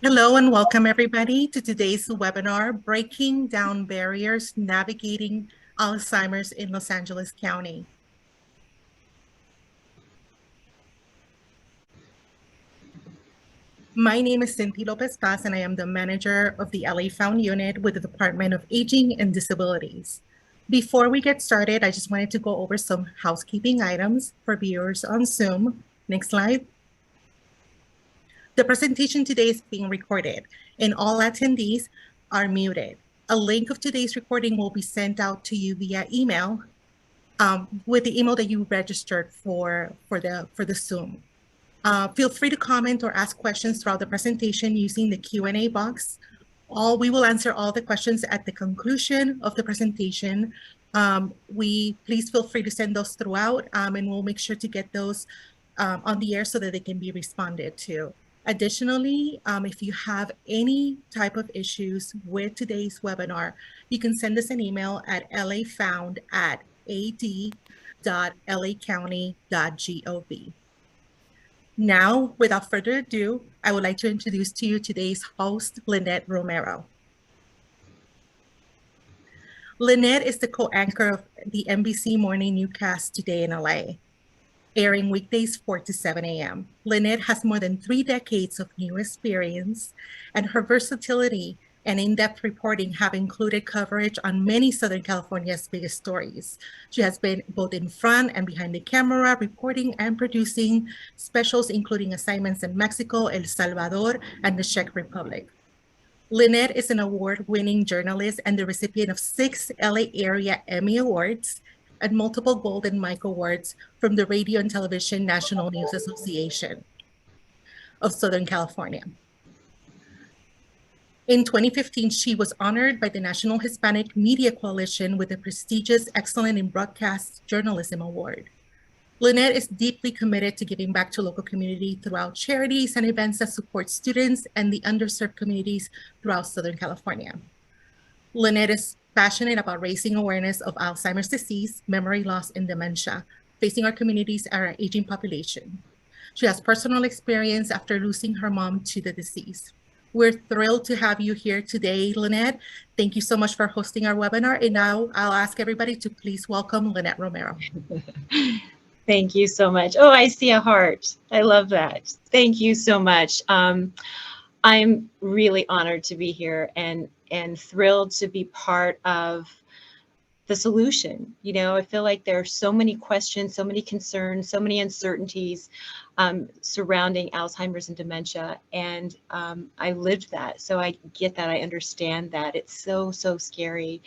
Hello and welcome everybody to today's webinar, Breaking Down Barriers, Navigating Alzheimer's in Los Angeles County. My name is Cynthia Lopez-Paz and I am the manager of the LA Found Unit with the Department of Aging and Disabilities. Before we get started, I just wanted to go over some housekeeping items for viewers on Zoom. Next slide. The presentation today is being recorded and all attendees are muted. A link of today's recording will be sent out to you via email with the email that you registered for the Zoom. Feel free to comment or ask questions throughout the presentation using the Q&A box. We will answer all the questions at the conclusion of the presentation. Please feel free to send those throughout and we'll make sure to get those on the air so that they can be responded to. Additionally, if you have any type of issues with today's webinar, you can send us an email at lafound@ad.lacounty.gov. Now, without further ado, I would like to introduce to you today's host, Lynette Romero. Lynette is the co-anchor of the NBC Morning Newscast Today in LA, airing weekdays 4 to 7 a.m. Lynette has more than 3 decades of news experience, and her versatility and in-depth reporting have included coverage on many Southern California's biggest stories. She has been both in front and behind the camera, reporting and producing specials, including assignments in Mexico, El Salvador, and the Czech Republic. Lynette is an award-winning journalist and the recipient of 6 LA Area Emmy Awards and multiple Golden Mike Awards from the Radio and Television National News Association of Southern California. In 2015, she was honored by the National Hispanic Media Coalition with the prestigious Excellent in Broadcast Journalism Award. Lynette is deeply committed to giving back to local community throughout charities and events that support students and the underserved communities throughout Southern California. Lynette is passionate about raising awareness of Alzheimer's disease, memory loss, and dementia facing our communities and our aging population. She has personal experience after losing her mom to the disease. We're thrilled to have you here today, Lynette. Thank you so much for hosting our webinar. And now I'll ask everybody to please welcome Lynette Romero. Thank you so much. Oh, I see a heart. I love that. Thank you so much. I'm really honored to be here and thrilled to be part of the solution. You know, I feel like there are so many questions, so many concerns, so many uncertainties surrounding Alzheimer's and dementia. And I lived that. So I get that. I understand that. It's so, so scary.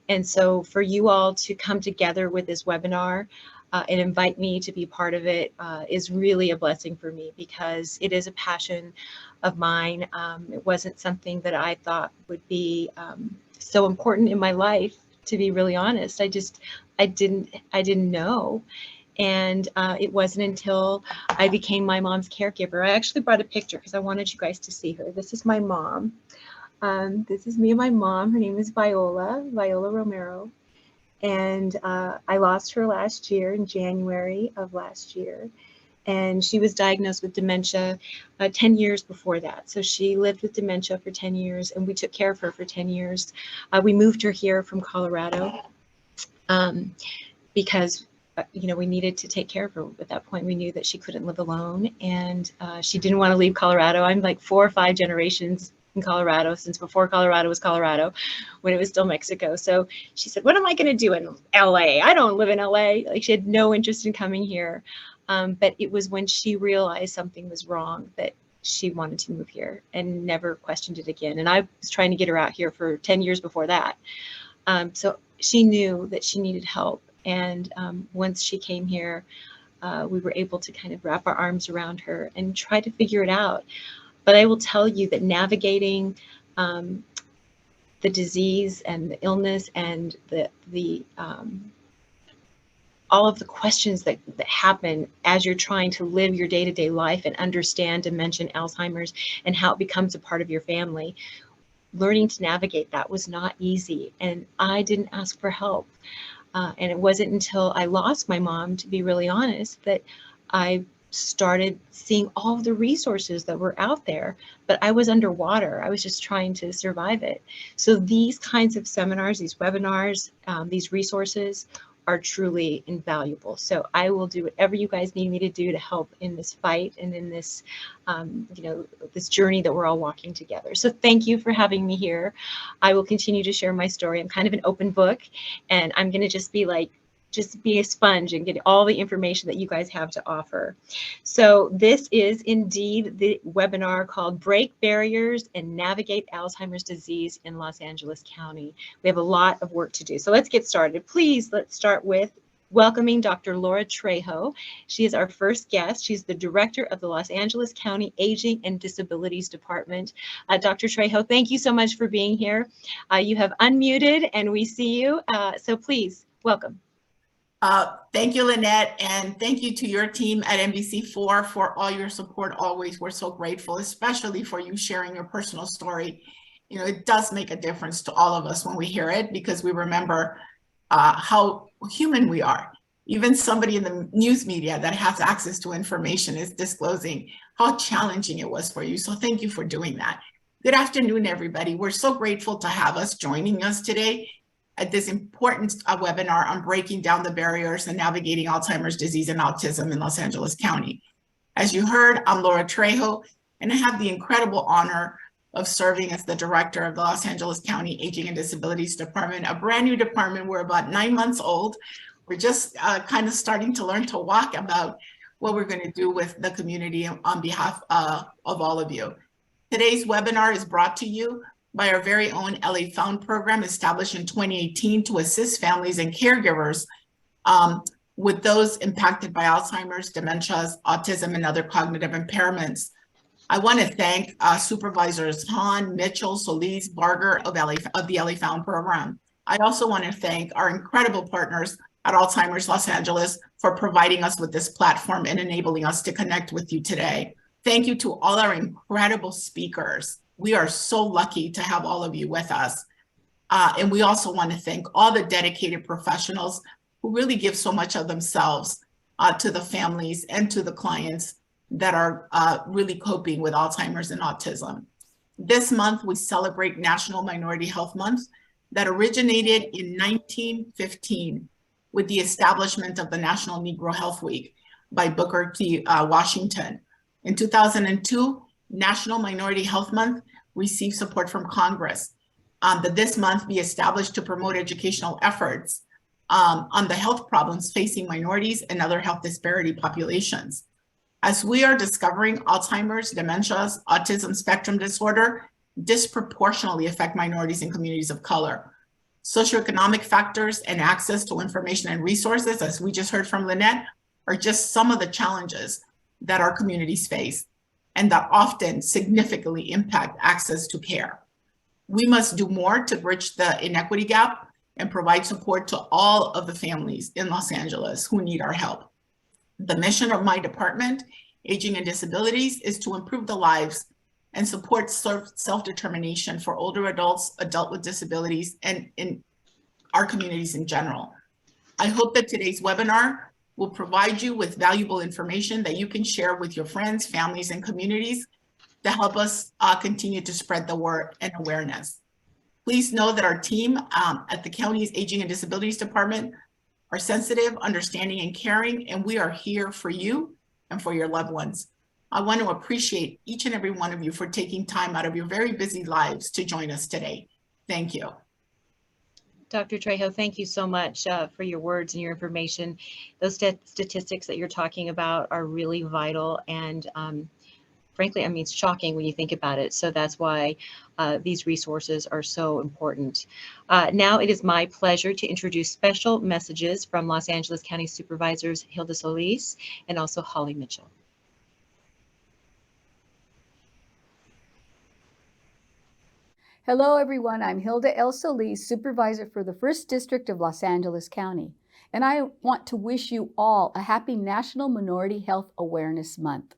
And so for you all to come together with this webinar and invite me to be part of it is really a blessing for me because it is a passion of mine. It wasn't something that I thought would be so important in my life, to be really honest. I didn't know. And it wasn't until I became my mom's caregiver. I actually brought a picture because I wanted you guys to see her. This is my mom. This is me and my mom. Her name is Ovalle Romero. And I lost her last year in January of last year. And she was diagnosed with dementia 10 years before that. So she lived with dementia for 10 years and we took care of her for 10 years. We moved her here from Colorado because you know, we needed to take care of her. At that point, we knew that she couldn't live alone and she didn't want to leave Colorado. I'm like 4 or 5 generations in Colorado since before Colorado was Colorado, when it was still Mexico. So she said, what am I going to do in LA? I don't live in LA. Like, she had no interest in coming here. But it was when she realized something was wrong that she wanted to move here and never questioned it again. And I was trying to get her out here for 10 years before that. So she knew that she needed help. And once she came here, we were able to kind of wrap our arms around her and try to figure it out. But I will tell you that navigating the disease and the illness and the all of the questions that happen as you're trying to live your day-to-day life and understand dementia and Alzheimer's and how it becomes a part of your family, learning to navigate that was not easy. And I didn't ask for help. And it wasn't until I lost my mom, to be really honest, that I started seeing all of the resources that were out there, but I was underwater. I was just trying to survive it. So these kinds of seminars, these webinars, these resources are truly invaluable. So I will do whatever you guys need me to do to help in this fight and in this, this journey that we're all walking together. So thank you for having me here. I will continue to share my story. I'm kind of an open book, and I'm going to just be a sponge and get all the information that you guys have to offer. So this is indeed the webinar called Break Barriers and Navigate Alzheimer's Disease in Los Angeles County. We have a lot of work to do. So let's get started. Please, let's start with welcoming Dr. Laura Trejo. She is our first guest. She's the director of the Los Angeles County Aging and Disabilities Department. Dr. Trejo, thank you so much for being here. You have unmuted and we see you. So please, welcome. Thank you, Lynette, and thank you to your team at NBC4 for all your support always. We're so grateful, especially for you sharing your personal story. You know, it does make a difference to all of us when we hear it, because we remember how human we are. Even somebody in the news media that has access to information is disclosing how challenging it was for you. So thank you for doing that. Good afternoon, everybody. We're so grateful to have us joining us today at this important webinar on breaking down the barriers and navigating Alzheimer's disease and autism in Los Angeles County. As you heard, I'm Laura Trejo, and I have the incredible honor of serving as the director of the Los Angeles County Aging and Disabilities Department, a brand new department. We're about 9 months old. We're just kind of starting to learn to walk about what we're going to do with the community on behalf of all of you. Today's webinar is brought to you by our very own LA Found program, established in 2018 to assist families and caregivers with those impacted by Alzheimer's, dementias, autism, and other cognitive impairments. I want to thank Supervisors Han, Mitchell, Solis, Barger of the LA Found program. I also want to thank our incredible partners at Alzheimer's Los Angeles for providing us with this platform and enabling us to connect with you today. Thank you to all our incredible speakers. We are so lucky to have all of you with us. And we also want to thank all the dedicated professionals who really give so much of themselves to the families and to the clients that are really coping with Alzheimer's and autism. This month, we celebrate National Minority Health Month that originated in 1915 with the establishment of the National Negro Health Week by Booker T. Washington. In 2002, National Minority Health Month received support from Congress that this month be established to promote educational efforts on the health problems facing minorities and other health disparity populations. As we are discovering, Alzheimer's, dementias, autism spectrum disorder disproportionately affect minorities and communities of color. Socioeconomic factors and access to information and resources, as we just heard from Lynette, are just some of the challenges that our communities face and that often significantly impact access to care. We must do more to bridge the inequity gap and provide support to all of the families in Los Angeles who need our help. The mission of my department, Aging and Disabilities, is to improve the lives and support self-determination for older adults, adults with disabilities, and in our communities in general. I hope that today's webinar will provide you with valuable information that you can share with your friends, families, and communities to help us continue to spread the word and awareness. Please know that our team at the county's Aging and Disabilities Department are sensitive, understanding, and caring, and we are here for you and for your loved ones. I want to appreciate each and every one of you for taking time out of your very busy lives to join us today. Thank you. Dr. Trejo, thank you so much for your words and your information. Those statistics that you're talking about are really vital and frankly, I mean, it's shocking when you think about it. So that's why these resources are so important. Now it is my pleasure to introduce special messages from Los Angeles County Supervisors Hilda Solis and also Holly Mitchell. Hello, everyone. I'm Hilda L. Solis, Supervisor for the 1st District of Los Angeles County, and I want to wish you all a happy National Minority Health Awareness Month.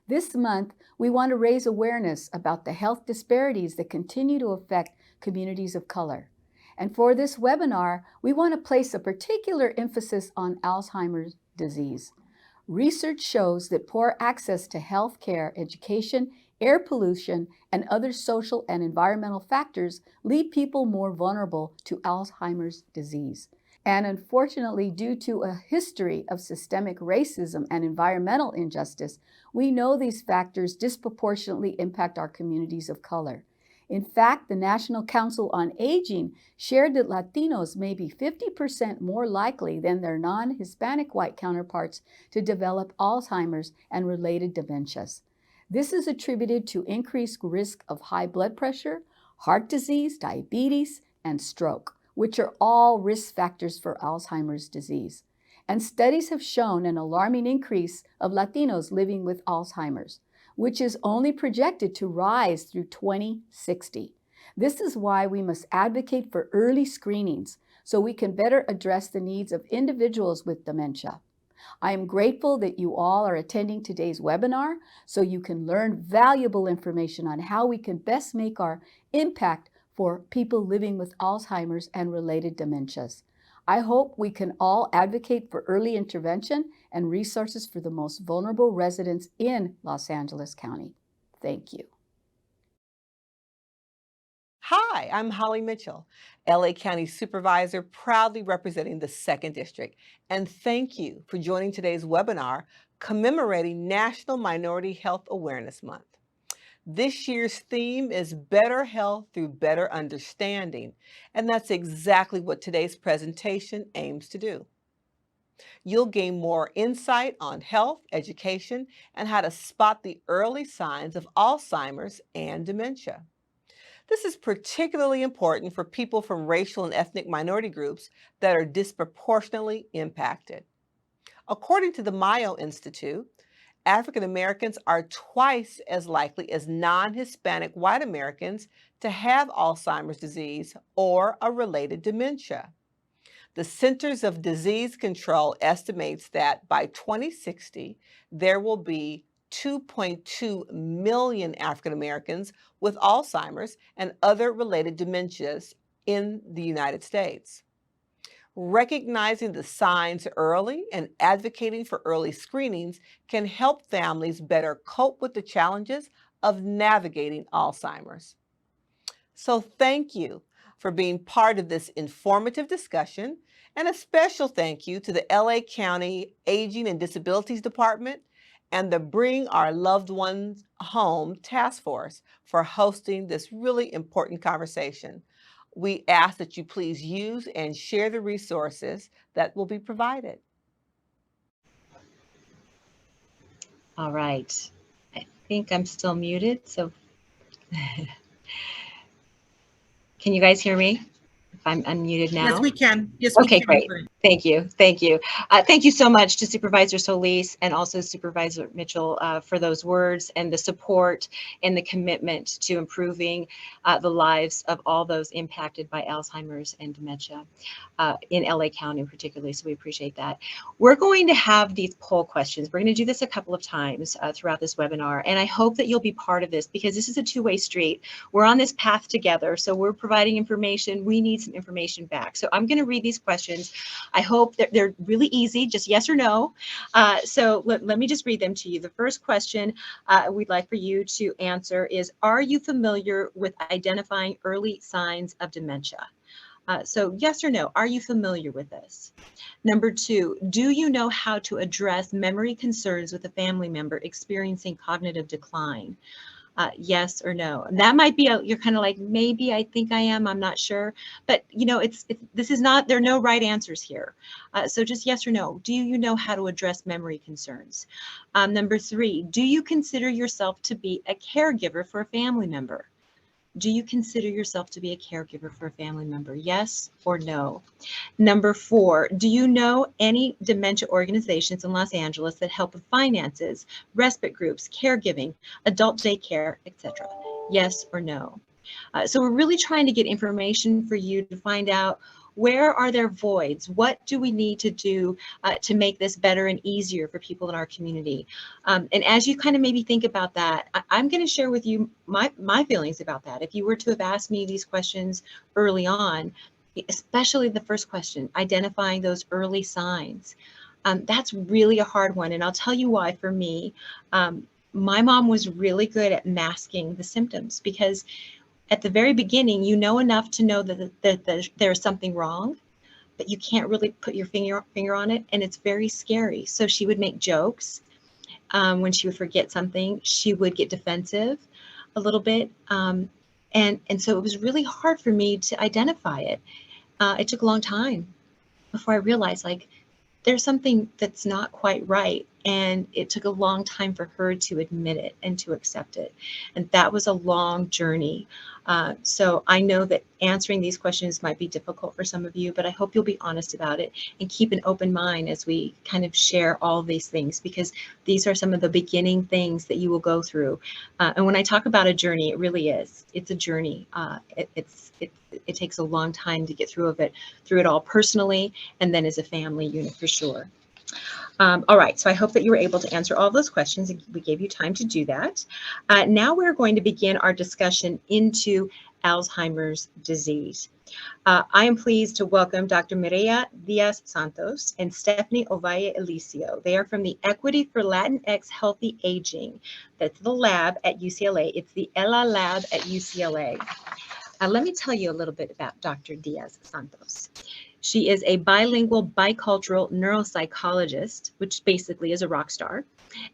This month, we want to raise awareness about the health disparities that continue to affect communities of color. And for this webinar, we want to place a particular emphasis on Alzheimer's disease. Research shows that poor access to health care, education, air pollution, and other social and environmental factors leave people more vulnerable to Alzheimer's disease. And unfortunately, due to a history of systemic racism and environmental injustice, we know these factors disproportionately impact our communities of color. In fact, the National Council on Aging shared that Latinos may be 50% more likely than their non-Hispanic white counterparts to develop Alzheimer's and related dementias. This is attributed to increased risk of high blood pressure, heart disease, diabetes, and stroke, which are all risk factors for Alzheimer's disease. And studies have shown an alarming increase of Latinos living with Alzheimer's, which is only projected to rise through 2060. This is why we must advocate for early screenings so we can better address the needs of individuals with dementia. I am grateful that you all are attending today's webinar so you can learn valuable information on how we can best make our impact for people living with Alzheimer's and related dementias. I hope we can all advocate for early intervention and resources for the most vulnerable residents in Los Angeles County. Thank you. Hi, I'm Holly Mitchell, LA County Supervisor, proudly representing the 2nd District. And thank you for joining today's webinar commemorating National Minority Health Awareness Month. This year's theme is Better Health Through Better Understanding, and that's exactly what today's presentation aims to do. You'll gain more insight on health, education, and how to spot the early signs of Alzheimer's and dementia. This is particularly important for people from racial and ethnic minority groups that are disproportionately impacted. According to the Mayo Institute, African Americans are twice as likely as non-Hispanic white Americans to have Alzheimer's disease or a related dementia. The Centers of Disease Control estimates that by 2060, there will be 2.2 million African Americans with Alzheimer's and other related dementias in the United States. Recognizing the signs early and advocating for early screenings can help families better cope with the challenges of navigating Alzheimer's. So thank you for being part of this informative discussion, and a special thank you to the LA County Aging and Disabilities Department and the Bring Our Loved Ones Home Task Force for hosting this really important conversation. We ask that you please use and share the resources that will be provided. All right. I think I'm still muted, so can you guys hear me? If I'm unmuted now? Yes, we can. Yes, we Okay, can. great. Thank you. Thank you. Thank you so much to Supervisor Solis and also Supervisor Mitchell for those words and the support and the commitment to improving the lives of all those impacted by Alzheimer's and dementia in LA County particularly. So we appreciate that. We're going to have these poll questions. We're going to do this a couple of times throughout this webinar, and I hope that you'll be part of this because this is a two-way street. We're on this path together, so we're providing information. We need some information back. So I'm going to read these questions. I hope that they're really easy, just yes or no. So let me just read them to you. The first question we'd like for you to answer is, are you familiar with identifying early signs of dementia? So yes or no, are you familiar with this? Number two, do you know how to address memory concerns with a family member experiencing cognitive decline? Yes or no. And that might be you're kind of like, maybe I think I am, I'm not sure, but you know, this is not, there are no right answers here. So just yes or no. Do you know how to address memory concerns? Number three, do you consider yourself to be a caregiver for a family member? Do you consider yourself to be a caregiver for a family member? Yes or no? Number four, do you know any dementia organizations in Los Angeles that help with finances, respite groups, caregiving, adult daycare, etc.? Yes or no? So we're really trying to get information for you to find out, where are there voids? What do we need to do to make this better and easier for people in our community? And as you kind of maybe think about that, I'm going to share with you my feelings about that. If you were to have asked me these questions early on, especially the first question, identifying those early signs, That's really a hard one. And I'll tell you why. For me, my mom was really good at masking the symptoms, because at the very beginning, you know enough to know that there's something wrong, but you can't really put your finger on it, and it's very scary. So she would make jokes. When she would forget something, she would get defensive a little bit, and so it was really hard for me to identify it. It took a long time before I realized, like, there's something that's not quite right. And it took a long time for her to admit it and to accept it. And that was a long journey. So I know that answering these questions might be difficult for some of you, but I hope you'll be honest about it and keep an open mind as we kind of share all these things, because these are some of the beginning things that you will go through. And when I talk about a journey, it really is. It's a journey. It takes a long time to get through it all personally, and then as a family unit for sure. All right, so I hope that you were able to answer all those questions. We gave you time to do that. Now we're going to begin our discussion into Alzheimer's disease. I am pleased to welcome Dr. Mirella Diaz-Santos and Stephanie Ovalle Eliseo. They are from the Equity for Latinx Healthy Aging. That's the lab at UCLA. It's the EHLA Lab at UCLA. Let me tell you a little bit about Dr. Diaz-Santos. She is a bilingual, bicultural neuropsychologist, which basically is a rock star,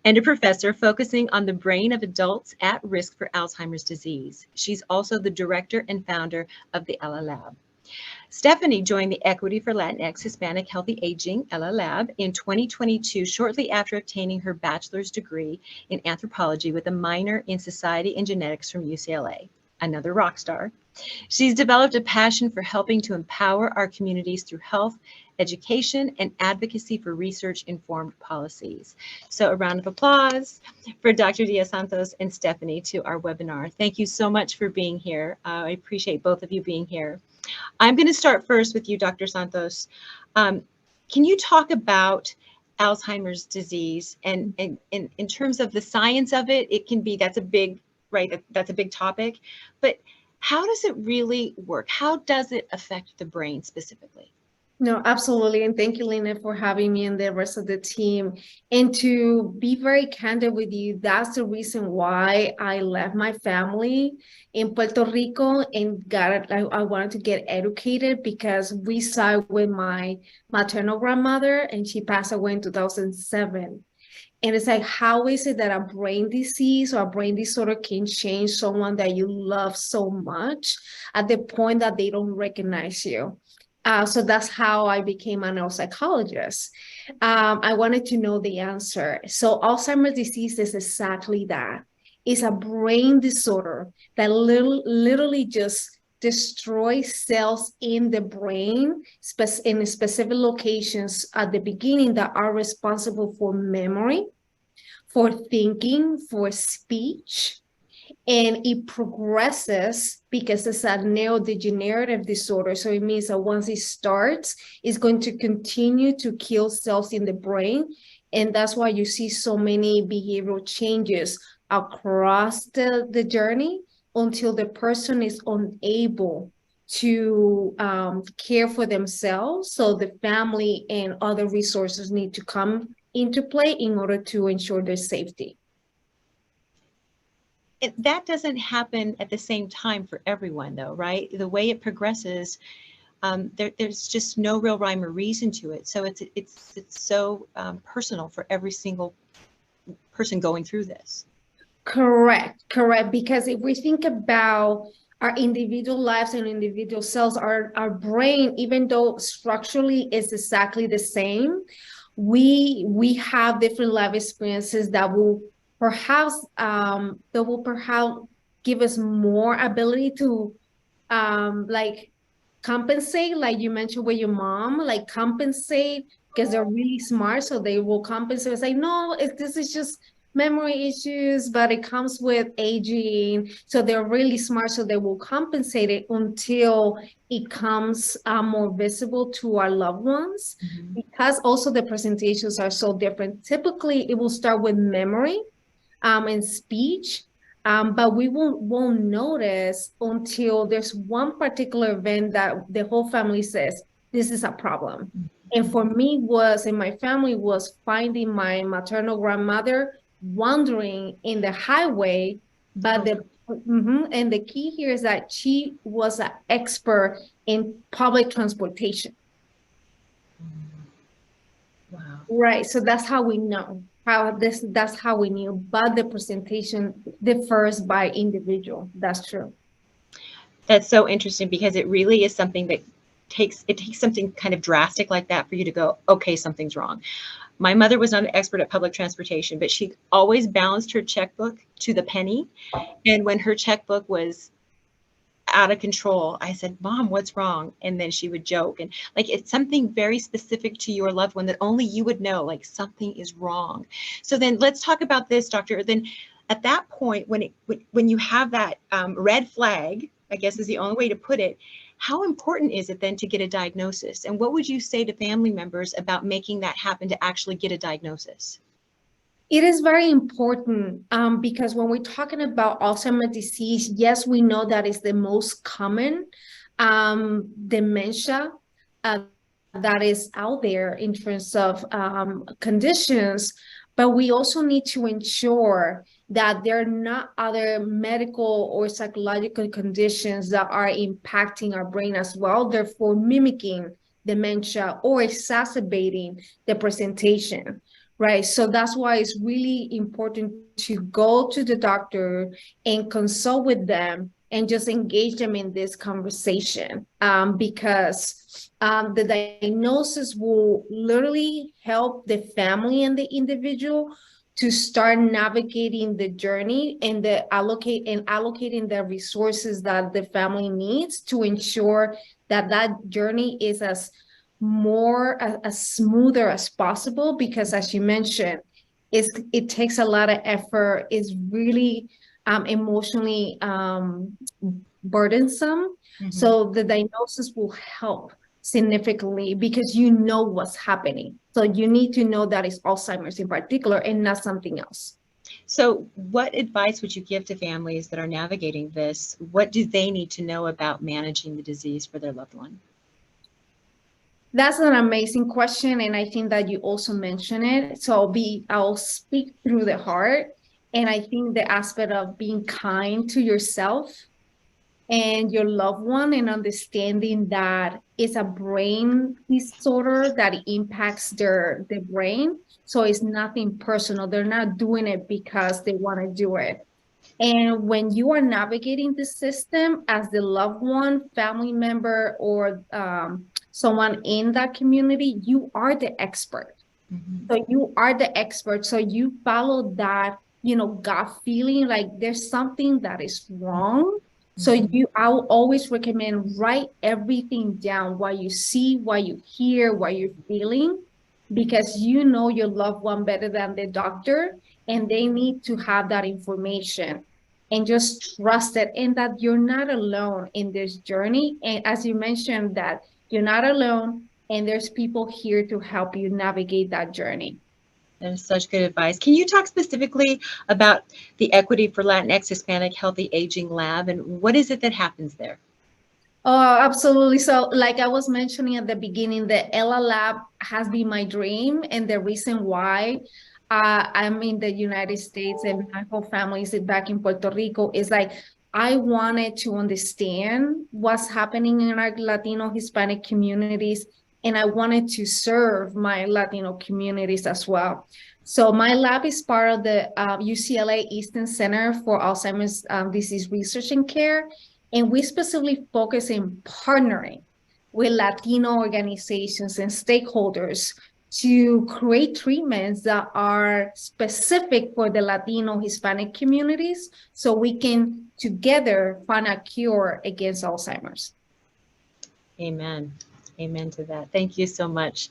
and a professor focusing on the brain of adults at risk for Alzheimer's disease. She's also the director and founder of the EHLA Lab. Stephanie joined the Equity for Latinx Hispanic Healthy Aging EHLA Lab in 2022, shortly after obtaining her bachelor's degree in anthropology with a minor in society and genetics from UCLA. Another rock star. She's developed a passion for helping to empower our communities through health, education, and advocacy for research-informed policies. So a round of applause for Dr. Diaz-Santos and Stephanie to our webinar. Thank you so much for being here. I appreciate both of you being here. I'm going to start first with you, Dr. Santos. Can you talk about Alzheimer's disease, and in terms of the science of it? It can be, that's a big topic, but how does it really work? How does it affect the brain specifically? No, absolutely. And thank you, Lynette, for having me and the rest of the team. And to be very candid with you, that's the reason why I left my family in Puerto Rico and I wanted to get educated, because we saw with my maternal grandmother, and she passed away in 2007. And it's like, how is it that a brain disease or a brain disorder can change someone that you love so much at the point that they don't recognize you? So that's how I became a neuropsychologist. I wanted to know the answer. So Alzheimer's disease is exactly that. It's a brain disorder that literally just destroys cells in the brain in specific locations at the beginning that are responsible for memory, for thinking, for speech. And it progresses because it's a neurodegenerative disorder. So it means that once it starts, it's going to continue to kill cells in the brain. And that's why you see so many behavioral changes across the journey until the person is unable to care for themselves. So the family and other resources need to come into play in order to ensure their safety. That doesn't happen at the same time for everyone, though, right? The way it progresses, there's just no real rhyme or reason to it. So it's so personal for every single person going through this. Correct. Because if we think about our individual lives and individual cells, our brain, even though structurally is exactly the same, we have different life experiences that will perhaps give us more ability to like compensate, like you mentioned with your mom, like compensate because they're really smart, so they will compensate and say, no, this is just memory issues, but it comes with aging. So they're really smart, so they will compensate it until it comes more visible to our loved ones. Mm-hmm. Because also the presentations are so different. Typically, it will start with memory and speech, but we won't notice until there's one particular event that the whole family says, this is a problem. And for me and my family was finding my maternal grandmother wandering in the highway, but and the key here is that she was an expert in public transportation. Wow. Right. So that's how we know that's how we knew, but the presentation differs by individual. That's true. That's so interesting, because it really is something that takes something kind of drastic like that for you to go, okay, something's wrong. My mother was not an expert at public transportation, but she always balanced her checkbook to the penny. And when her checkbook was out of control, I said, Mom, what's wrong? And then she would joke. And like, it's something very specific to your loved one that only you would know, like something is wrong. So then let's talk about this, doctor. Then at that point, when you have that red flag, I guess is the only way to put it, how important is it then to get a diagnosis? And what would you say to family members about making that happen to actually get a diagnosis? It is very important because when we're talking about Alzheimer's disease, yes, we know that is the most common dementia that is out there in terms of conditions, but we also need to ensure that there are not other medical or psychological conditions that are impacting our brain as well, therefore mimicking dementia or exacerbating the presentation. Right. So that's why it's really important to go to the doctor and consult with them and just engage them in this conversation because the diagnosis will literally help the family and the individual to start navigating the journey and allocating the resources that the family needs to ensure that that journey is as smoother as possible, because as you mentioned, it takes a lot of effort, is really emotionally burdensome. So the diagnosis will help significantly because you know what's happening. So you need to know that it's Alzheimer's in particular and not something else. So what advice would you give to families that are navigating this? What do they need to know about managing the disease for their loved one? That's an amazing question. And I think that you also mentioned it. So I'll speak through the heart. And I think the aspect of being kind to yourself and your loved one and understanding that it's a brain disorder that impacts the brain. So it's nothing personal. They're not doing it because they want to do it. And when you are navigating the system as the loved one, family member, or someone in that community, you are the expert. So you are the expert. So you follow that, gut feeling, like there's something that is wrong. So I'll always recommend write everything down, what you see, what you hear, what you're feeling, because you know your loved one better than the doctor, and they need to have that information. And just trust it, and that you're not alone in this journey. And as you mentioned, that you're not alone, and there's people here to help you navigate that journey. That is such good advice. Can you talk specifically about the Equity for Latinx-Hispanic Healthy Aging Lab, and what is it that happens there? Oh, absolutely. So like I was mentioning at the beginning, the EHLA Lab has been my dream, and the reason why I'm in the United States and my whole family is back in Puerto Rico is like I wanted to understand what's happening in our Latino Hispanic communities, and I wanted to serve my Latino communities as well. So my lab is part of the UCLA Easton Center for Alzheimer's Disease Research and Care, and we specifically focus in partnering with Latino organizations and stakeholders to create treatments that are specific for the Latino Hispanic communities so we can together find a cure against Alzheimer's. Amen. Amen to that. Thank you so much,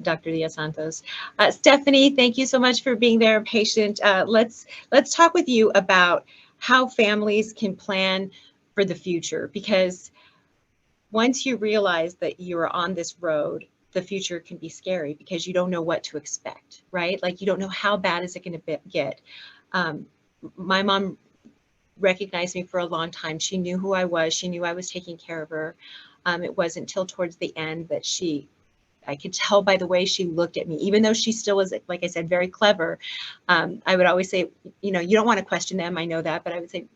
Dr. Diaz-Santos. Stephanie, thank you so much for being there, patient. Let's talk with you about how families can plan for the future, because once you realize that you're on this road, the future can be scary because you don't know what to expect, right? Like you don't know how bad is it going to get. My mom recognized me for a long time. She knew who I was. She knew I was taking care of her. It wasn't until towards the end that she I could tell by the way she looked at me, even though she still was, like I said, very clever. I would always say, you know, you don't want to question them. I know that, but I would say,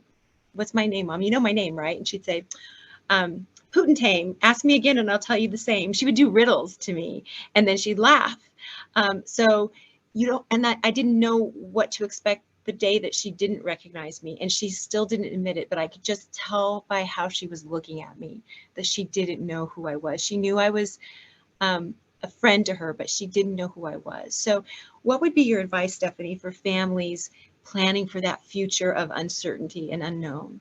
what's my name, Mom? You know my name, right? And she'd say, Putentame, ask me again and I'll tell you the same. She would do riddles to me and then she'd laugh. So, you know, and I didn't know what to expect the day that she didn't recognize me, and she still didn't admit it, but I could just tell by how she was looking at me that she didn't know who I was. She knew I was a friend to her, but she didn't know who I was. So what would be your advice, Stephanie, for families planning for that future of uncertainty and unknown?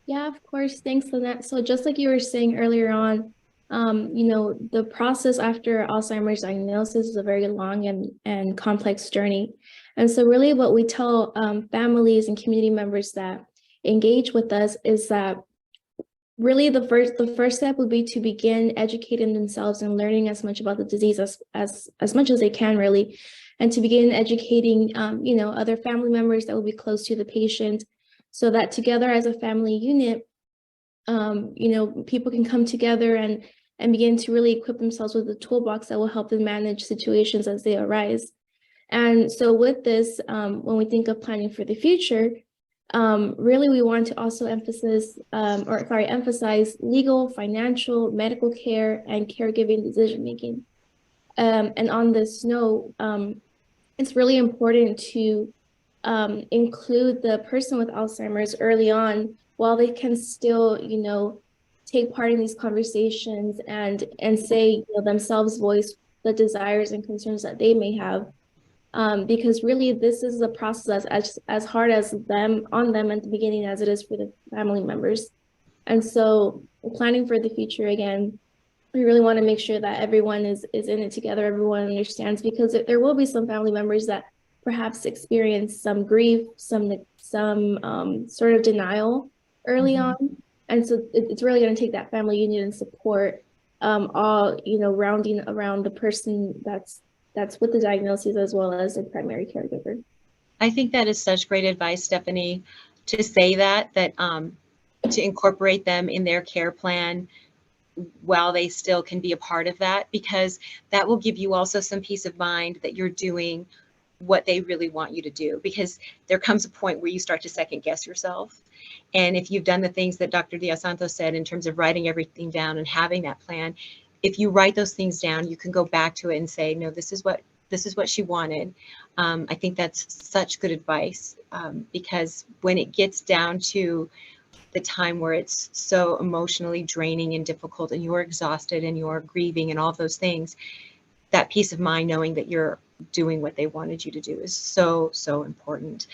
Yeah, of course. Thanks, Lynette. So just like you were saying earlier on, you know, the process after Alzheimer's diagnosis is a very long and complex journey. And so really what we tell families and community members that engage with us is that really the first step would be to begin educating themselves and learning as much about the disease as much as they can, really, and to begin educating you know, other family members that will be close to the patient, so that together as a family unit, you know, people can come together and begin to really equip themselves with a toolbox that will help them manage situations as they arise. And so with this, when we think of planning for the future, really we want to also emphasize legal, financial, medical care, and caregiving decision making. And on this note, it's really important to include the person with Alzheimer's early on, while they can still, you know, take part in these conversations and say, you know, themselves voice the desires and concerns that they may have. Because really this is a process as hard as on them at the beginning as it is for the family members. And so planning for the future, again, we really want to make sure that everyone is in it together, everyone understands, because there will be some family members that perhaps experience some grief, some sort of denial early on. And so it's really going to take that family union and support, all, you know, rounding around the person that's with the diagnosis as well as their primary caregiver. I think that is such great advice, Stephanie, to say that to incorporate them in their care plan while they still can be a part of that, because that will give you also some peace of mind that you're doing what they really want you to do, because there comes a point where you start to second guess yourself. And if you've done the things that Dr. Diaz-Santos said in terms of writing everything down and having that plan, if you write those things down, you can go back to it and say, no, this is what she wanted. I think that's such good advice, because when it gets down to the time where it's so emotionally draining and difficult and you're exhausted and you're grieving and all those things, that peace of mind knowing that you're doing what they wanted you to do is so, so important.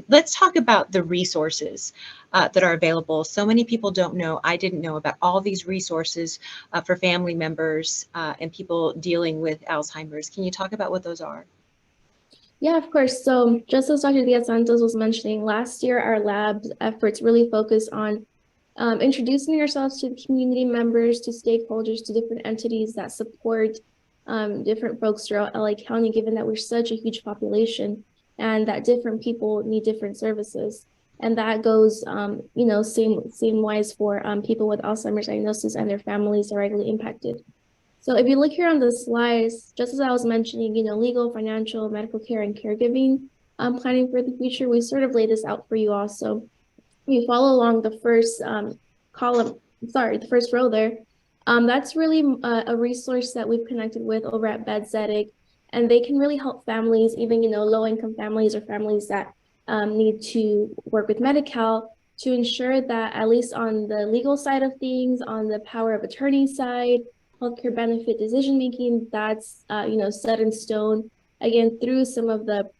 Let's talk about the resources that are available. So many people don't know, I didn't know about all these resources for family members and people dealing with Alzheimer's. Can you talk about what those are? Yeah, of course. So just as Dr. Diaz-Santos was mentioning, last year our lab's efforts really focused on introducing ourselves to the community members, to stakeholders, to different entities that support different folks throughout LA County, given that we're such a huge population and that different people need different services. And that goes, you know, same wise for people with Alzheimer's diagnosis and their families directly impacted. So if you look here on the slides, just as I was mentioning, you know, legal, financial, medical care, and caregiving, planning for the future, we sort of laid this out for you all. So you follow along the first the first row there. That's really a resource that we've connected with over at Bedzedic, and they can really help families, even, you know, low-income families or families that need to work with Medi-Cal, to ensure that at least on the legal side of things, on the power of attorney side, healthcare benefit decision-making, that's, you know, set in stone, again, through some of the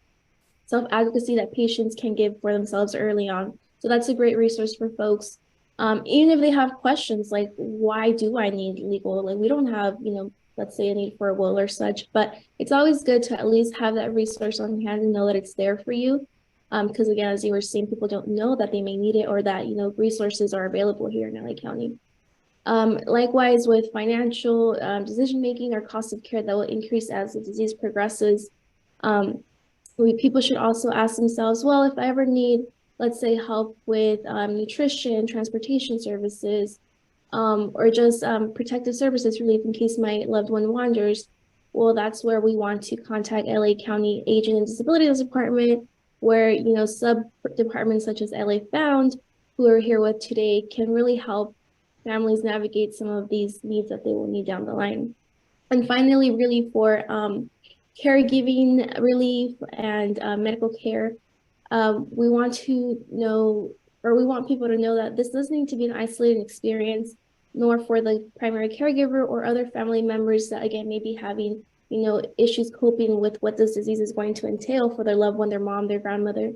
self-advocacy that patients can give for themselves early on. So that's a great resource for folks. Even if they have questions like, why do I need legal? Like, we don't have, you know, let's say a need for a will or such, but it's always good to at least have that resource on hand and know that it's there for you. Because again, as you were saying, people don't know that they may need it or that, you know, resources are available here in LA County. Likewise, with financial decision-making or cost of care that will increase as the disease progresses, people should also ask themselves, well, if I ever need, let's say, help with nutrition, transportation services, or just protective services relief in case my loved one wanders, well, that's where we want to contact LA County Aging and Disabilities Department, where, you know, sub-departments such as LA Found, who are here with today, can really help families navigate some of these needs that they will need down the line. And finally, really for caregiving relief and medical care, we want to know, or we want people to know that this doesn't need to be an isolated experience, nor for the primary caregiver or other family members that, again, may be having, you know, issues coping with what this disease is going to entail for their loved one, their mom, their grandmother.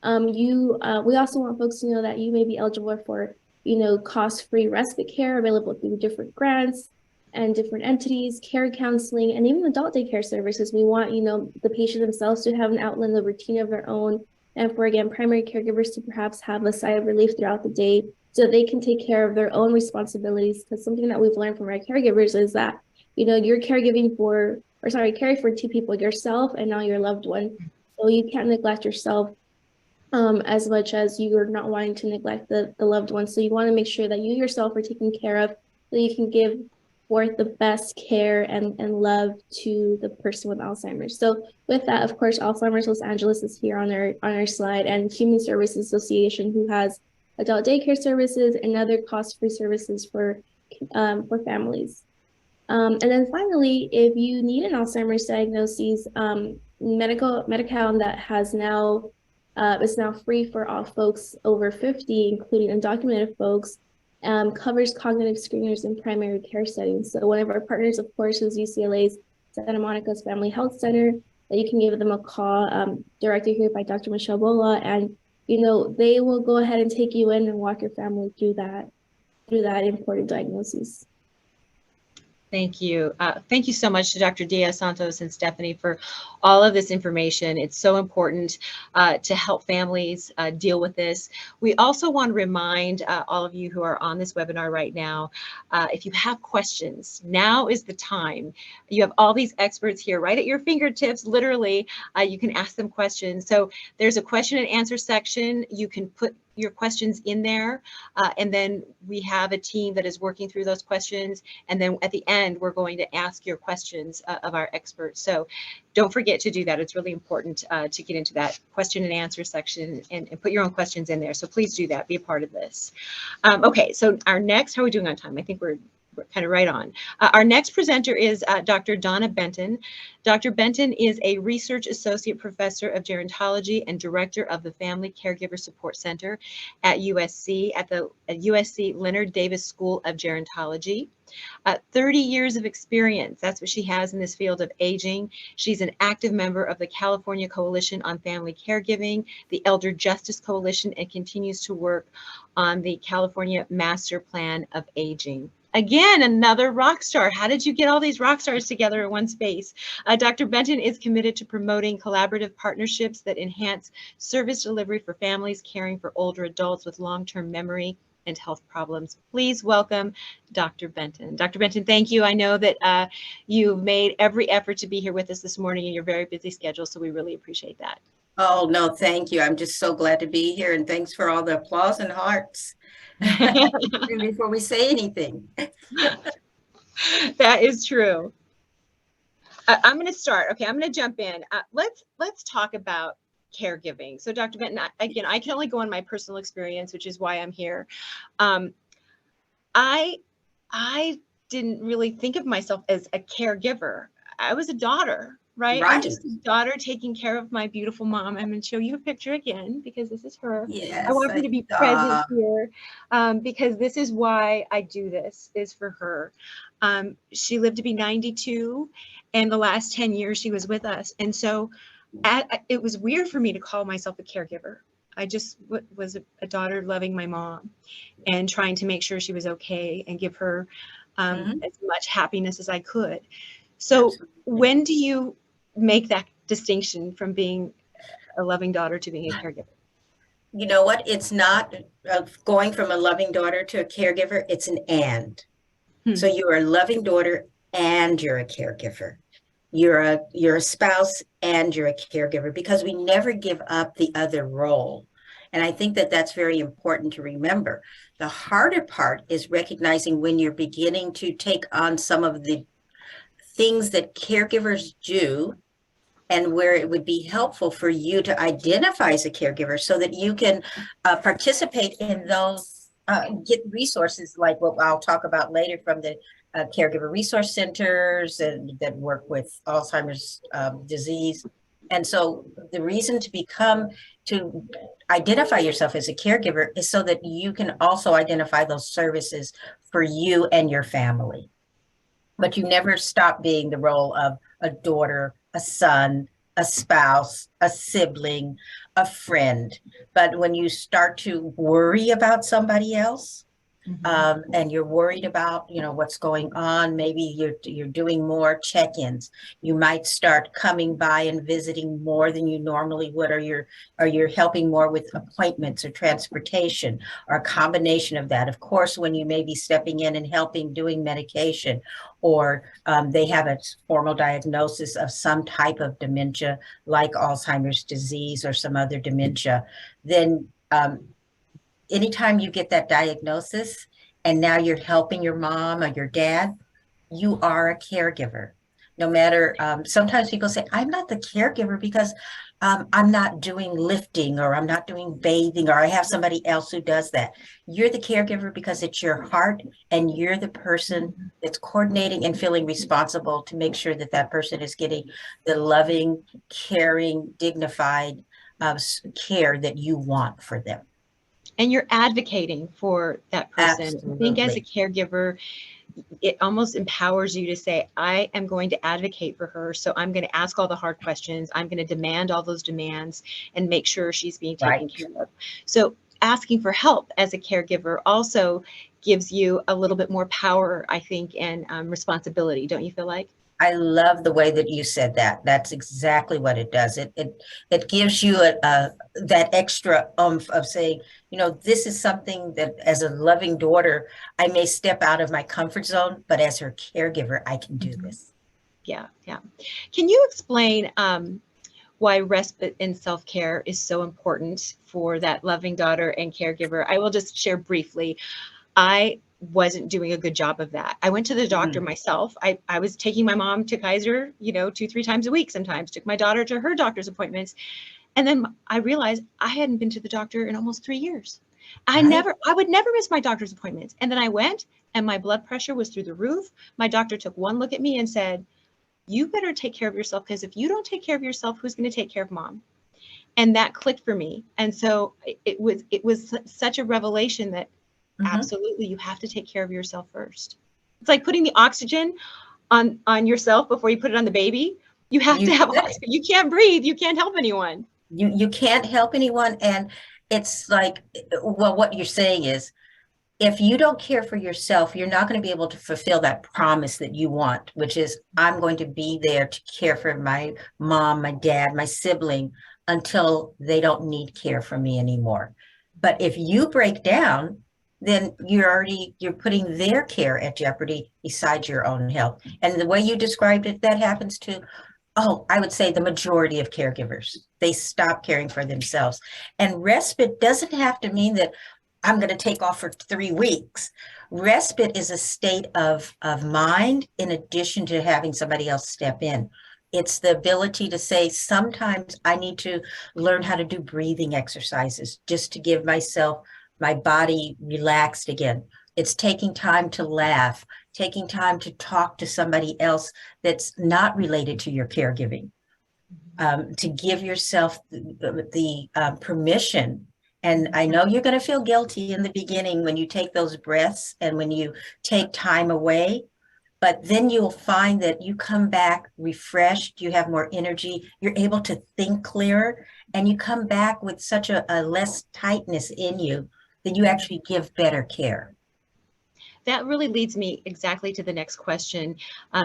We also want folks to know that you may be eligible for, you know, cost-free respite care available through different grants and different entities, care counseling, and even adult daycare services. We want, you know, the patient themselves to have an outlet in the routine of their own, and for, again, primary caregivers to perhaps have a sigh of relief throughout the day so they can take care of their own responsibilities. Because something that we've learned from our caregivers is that, you know, you're caring for two people, yourself and now your loved one. So you can't neglect yourself as much as you're not wanting to neglect the loved one. So you want to make sure that you yourself are taken care of so you can give forth the best care and love to the person with Alzheimer's. So with that, of course, Alzheimer's Los Angeles is here on our slide, and Human Services Association, who has adult daycare services and other cost-free services for families. And then finally, if you need an Alzheimer's diagnosis, Medi-Cal that has now is now free for all folks over 50, including undocumented folks, covers cognitive screeners in primary care settings. So one of our partners, of course, is UCLA's Santa Monica's Family Health Center, that you can give them a call, directed here by Dr. Michelle Bola, and, you know, they will go ahead and take you in and walk your family through that important diagnosis. Thank you. Thank you so much to Dr. Diaz-Santos and Stephanie for all of this information. It's so important to help families deal with this. We also want to remind all of you who are on this webinar right now, if you have questions, now is the time. You have all these experts here right at your fingertips, literally. You can ask them questions. So there's a question and answer section. You can put your questions in there, and then we have a team that is working through those questions, and then at the end we're going to ask your questions of our experts. So don't forget to do that. It's really important to get into that question and answer section and put your own questions in there. So please do that, be a part of this. Okay, so our next, how are we doing on time? I think we're kind of right on. Our next presenter is Dr. Donna Benton. Dr. Benton is a Research Associate Professor of Gerontology and Director of the Family Caregiver Support Center at USC, at the USC Leonard Davis School of Gerontology. 30 years of experience, that's what she has in this field of aging. She's an active member of the California Coalition on Family Caregiving, the Elder Justice Coalition, and continues to work on the California Master Plan of Aging. Again, another rock star. How did you get all these rock stars together in one space? Dr. Benton is committed to promoting collaborative partnerships that enhance service delivery for families caring for older adults with long-term memory and health problems. Please welcome Dr. Benton. Dr. Benton, thank you. I know that you've made every effort to be here with us this morning in your very busy schedule, so we really appreciate that. Oh, no, thank you. I'm just so glad to be here, and thanks for all the applause and hearts before we say anything. That is true. I'm going to start. Okay, I'm going to jump in. Let's talk about caregiving. So Dr. Benton, again, I can only go on my personal experience, which is why I'm here. I didn't really think of myself as a caregiver. I was a daughter. Right? I'm just a daughter taking care of my beautiful mom. I'm going to show you a picture again because this is her. Yes, I want her to be present here because this is why I do this, is for her. She lived to be 92, and the last 10 years she was with us. And so it was weird for me to call myself a caregiver. I just was a daughter loving my mom and trying to make sure she was okay and give her as much happiness as I could. So absolutely. When do you make that distinction from being a loving daughter to being a caregiver? You know what? It's not going from a loving daughter to a caregiver. It's an and. So you're a loving daughter and you're a caregiver. You're a spouse and you're a caregiver, because we never give up the other role. And I think that that's very important to remember. The harder part is recognizing when you're beginning to take on some of the things that caregivers do, and where it would be helpful for you to identify as a caregiver so that you can participate in those, get resources like what I'll talk about later from the caregiver resource centers and that work with Alzheimer's disease. And so the reason to identify yourself as a caregiver is so that you can also identify those services for you and your family. But you never stop being the role of a daughter, a son, a spouse, a sibling, a friend. But when you start to worry about somebody else, and you're worried about, what's going on, maybe you're doing more check-ins. You might start coming by and visiting more than you normally would, or you're helping more with appointments or transportation, or a combination of that. Of course, when you may be stepping in and helping doing medication, or they have a formal diagnosis of some type of dementia like Alzheimer's disease or some other dementia, then anytime you get that diagnosis and now you're helping your mom or your dad, you are a caregiver. No matter, sometimes people say, I'm not the caregiver because I'm not doing lifting, or I'm not doing bathing, or I have somebody else who does that. You're the caregiver because it's your heart, and you're the person that's coordinating and feeling responsible to make sure that that person is getting the loving, caring, dignified care that you want for them. And you're advocating for that person. Absolutely. I think as a caregiver, it almost empowers you to say, I am going to advocate for her. So I'm going to ask all the hard questions. I'm going to demand all those demands and make sure she's being taken care of. So asking for help as a caregiver also gives you a little bit more power, I think, and responsibility. Don't you feel like? I love the way that you said that. That's exactly what it does. It gives you that extra oomph of saying, this is something that as a loving daughter, I may step out of my comfort zone, but as her caregiver, I can do this. Yeah. Can you explain why respite and self-care is so important for that loving daughter and caregiver? I will just share briefly. I wasn't doing a good job of that. I went to the doctor myself. I was taking my mom to Kaiser, 2-3 times a week sometimes, took my daughter to her doctor's appointments. And then I realized I hadn't been to the doctor in almost 3 years. I would never miss my doctor's appointments. And then I went and my blood pressure was through the roof. My doctor took one look at me and said, you better take care of yourself, because if you don't take care of yourself, who's going to take care of mom? And that clicked for me. And so it was such a revelation that absolutely, you have to take care of yourself first. It's like putting the oxygen on yourself before you put it on the baby. You have to have oxygen. You can't breathe. You can't help anyone. You can't help anyone. And it's like, well, what you're saying is, if you don't care for yourself, you're not going to be able to fulfill that promise that you want, which is, I'm going to be there to care for my mom, my dad, my sibling until they don't need care from me anymore. But if you break down, then you're putting their care at jeopardy besides your own health. And the way you described it, that happens to, I would say the majority of caregivers. They stop caring for themselves. And respite doesn't have to mean that I'm going to take off for 3 weeks. Respite is a state of mind in addition to having somebody else step in. It's the ability to say, sometimes I need to learn how to do breathing exercises just to give my body relaxed again. It's taking time to laugh, taking time to talk to somebody else that's not related to your caregiving, to give yourself the permission. And I know you're going to feel guilty in the beginning when you take those breaths and when you take time away, but then you'll find that you come back refreshed, you have more energy, you're able to think clearer, and you come back with such a less tightness in you that you actually give better care. That really leads me exactly to the next question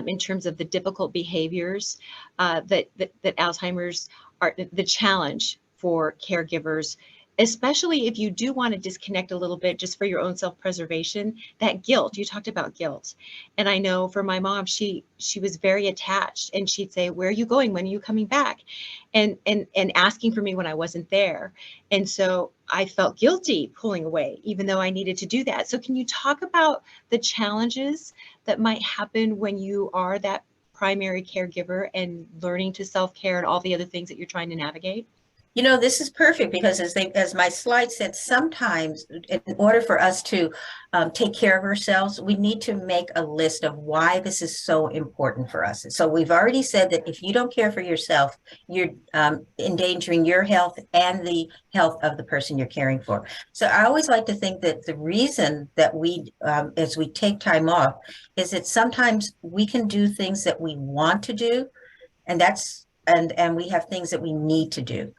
in terms of the difficult behaviors that Alzheimer's are, the challenge for caregivers especially if you do want to disconnect a little bit just for your own self-preservation, that guilt, you talked about guilt. And I know for my mom, she was very attached, and she'd say, where are you going? When are you coming back? And asking for me when I wasn't there. And so I felt guilty pulling away, even though I needed to do that. So can you talk about the challenges that might happen when you are that primary caregiver and learning to self-care and all the other things that you're trying to navigate? You know, this is perfect because as my slide said, sometimes in order for us to take care of ourselves, we need to make a list of why this is so important for us. So we've already said that if you don't care for yourself, you're endangering your health and the health of the person you're caring for. So I always like to think that the reason that we, as we take time off, is that sometimes we can do things that we want to do, and we have things that we need to do.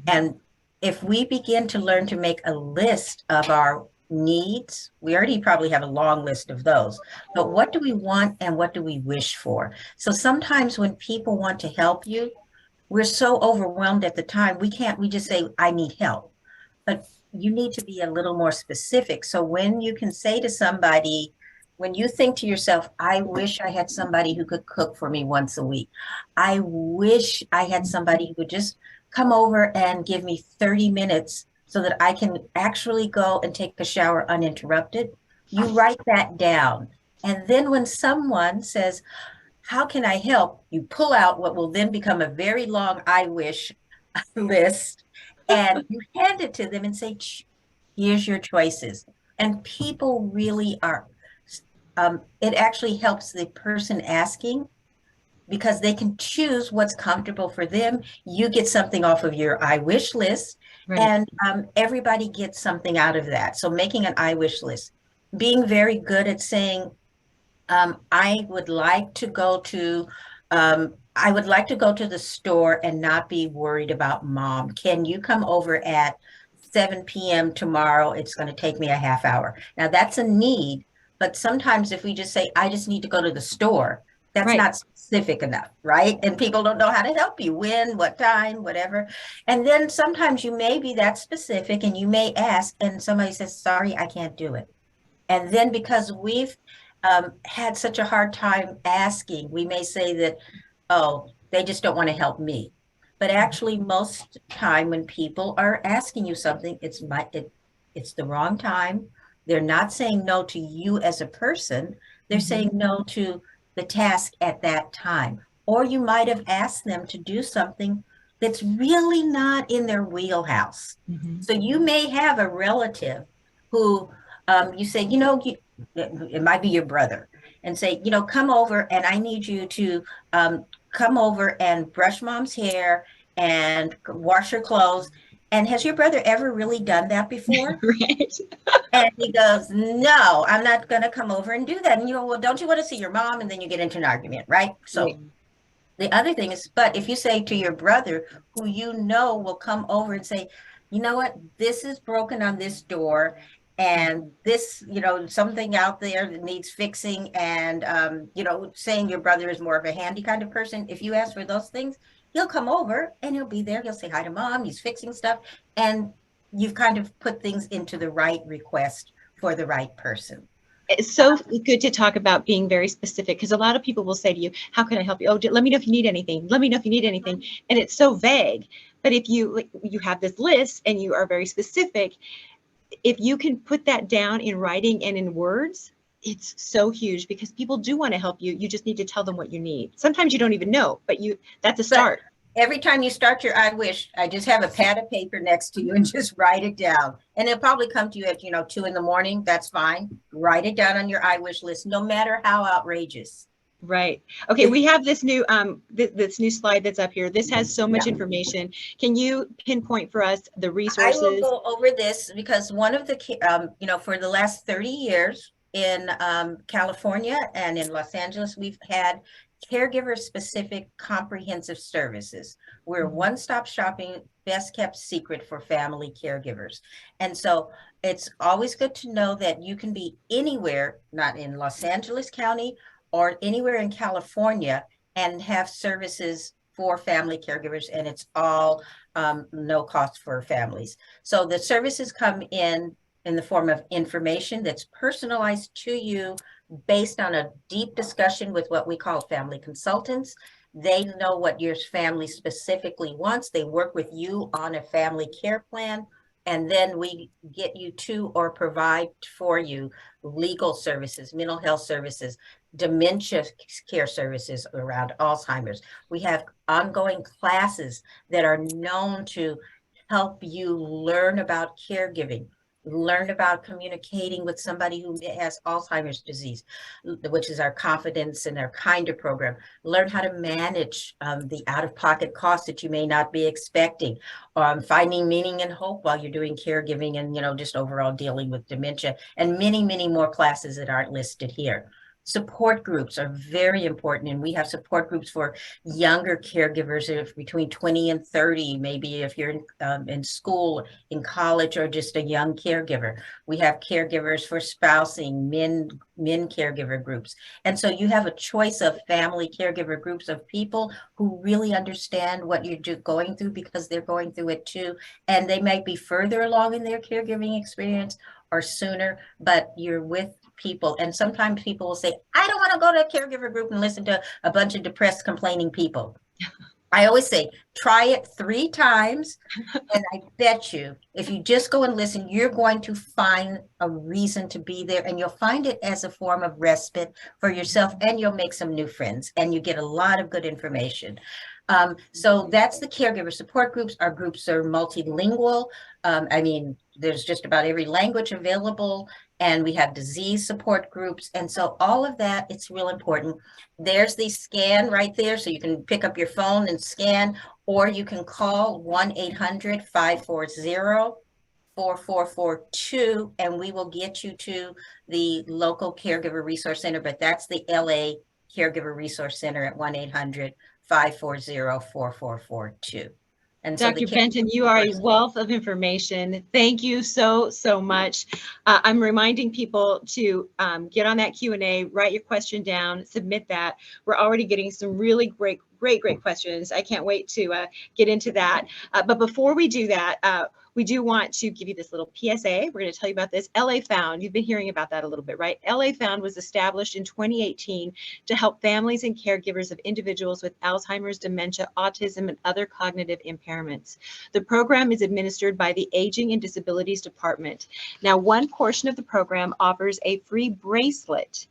And if we begin to learn to make a list of our needs, we already probably have a long list of those, but what do we want and what do we wish for? So sometimes when people want to help you, we're so overwhelmed at the time, we just say, I need help. But you need to be a little more specific. So when you can say to somebody, when you think to yourself, I wish I had somebody who could cook for me once a week. I wish I had somebody who would just come over and give me 30 minutes so that I can actually go and take a shower uninterrupted. You write that down. And then when someone says, how can I help? You pull out what will then become a very long I wish list, and you hand it to them and say, here's your choices. And people really are, it actually helps the person asking, because they can choose what's comfortable for them. You get something off of your I wish list, right. And everybody gets something out of that. So making an I wish list, being very good at saying, I would like to go to the store and not be worried about mom. Can you come over at 7 p.m. tomorrow? It's going to take me a half hour. Now that's a need, but sometimes if we just say, I just need to go to the store, that's right. Not specific enough, right? And people don't know how to help you, when, what time, whatever. And then sometimes you may be that specific and you may ask and somebody says, sorry, I can't do it. And then because we've had such a hard time asking, we may say that, oh, they just don't want to help me. But actually most time when people are asking you something, it's the wrong time. They're not saying no to you as a person. They're saying no to the task at that time. Or you might have asked them to do something that's really not in their wheelhouse. So you may have a relative who you say, it might be your brother, and say, come over and I need you to come over and brush mom's hair and wash her clothes. And has your brother ever really done that before? Right. And he goes, no, I'm not going to come over and do that. And you go, well, don't you want to see your mom? And then you get into an argument, right? So the other thing is, but if you say to your brother, who will come over and say, you know what, this is broken on this door, and this, something out there that needs fixing, and, saying your brother is more of a handy kind of person, if you ask for those things, he'll come over and he'll be there. He'll say hi to mom. He's fixing stuff. And you've kind of put things into the right request for the right person. It's so good to talk about being very specific, because a lot of people will say to you, how can I help you? Oh, let me know if you need anything. Let me know if you need anything. And it's so vague. But if you have this list and you are very specific, if you can put that down in writing and in words, it's so huge, because people do want to help you. You just need to tell them what you need. Sometimes you don't even know, but that's a start. But every time you start your I wish, I just have a pad of paper next to you and just write it down. And it'll probably come to you at 2 a.m. That's fine. Write it down on your I wish list, no matter how outrageous. Right. Okay. We have this new this new slide that's up here. This has so much information. Can you pinpoint for us the resources? I will go over this because one of the for the last 30 years in California and in Los Angeles, we've had caregiver specific comprehensive services. We're one-stop shopping, best kept secret for family caregivers. And so it's always good to know that you can be anywhere, not in Los Angeles County or anywhere in California, and have services for family caregivers, and it's all no cost for families. So the services come in the form of information that's personalized to you based on a deep discussion with what we call family consultants. They know what your family specifically wants. They work with you on a family care plan, and then we get you to or provide for you legal services, mental health services, dementia care services around Alzheimer's. We have ongoing classes that are known to help you learn about caregiving, learn about communicating with somebody who has Alzheimer's disease, which is our confidence and our Kinder program. Learn how to manage the out-of-pocket costs that you may not be expecting, finding meaning and hope while you're doing caregiving, and just overall dealing with dementia, and many, many more classes that aren't listed here. Support groups are very important, and we have support groups for younger caregivers of between 20 and 30, maybe if you're in school, in college, or just a young caregiver. We have caregivers for spousing, men caregiver groups. And so you have a choice of family caregiver groups of people who really understand what you're going through, because they're going through it too. And they might be further along in their caregiving experience or sooner, but you're with people. And sometimes people will say, I don't want to go to a caregiver group and listen to a bunch of depressed, complaining people. I always say, try it 3 times. And I bet you, if you just go and listen, you're going to find a reason to be there, and you'll find it as a form of respite for yourself, and you'll make some new friends, and you get a lot of good information. So that's the caregiver support groups. Our groups are multilingual. There's just about every language available, and we have disease support groups. And so all of that, it's real important. There's the scan right there. So you can pick up your phone and scan, or you can call 1-800-540-4442, and we will get you to the local Caregiver Resource Center, but that's the LA Caregiver Resource Center at 1-800-540-4442. And Dr. Benton, you are a wealth of information. Thank you so much. I'm reminding people to get on that Q&A, write your question down, submit that. We're already getting some really great questions. I can't wait to get into that. But before we do that, we do want to give you this little PSA. We're going to tell you about this. LA Found, you've been hearing about that a little bit, right? LA Found was established in 2018 to help families and caregivers of individuals with Alzheimer's, dementia, autism, and other cognitive impairments. The program is administered by the Aging and Disabilities Department. Now, one portion of the program offers a free bracelet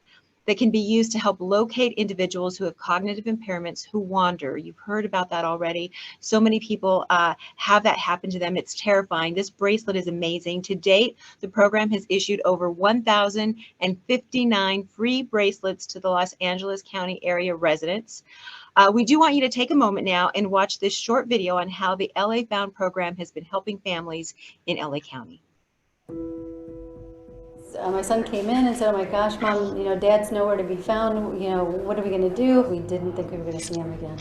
that can be used to help locate individuals who have cognitive impairments who wander. You've heard about that already. So many people have that happen to them. It's terrifying. This bracelet is amazing. To date, the program has issued over 1,059 free bracelets to the Los Angeles County area residents. We do want you to take a moment now and watch this short video on how the LA Found program has been helping families in LA County. My son came in and said, oh my gosh, Mom, Dad's nowhere to be found. What are we going to do? We didn't think we were going to see him again.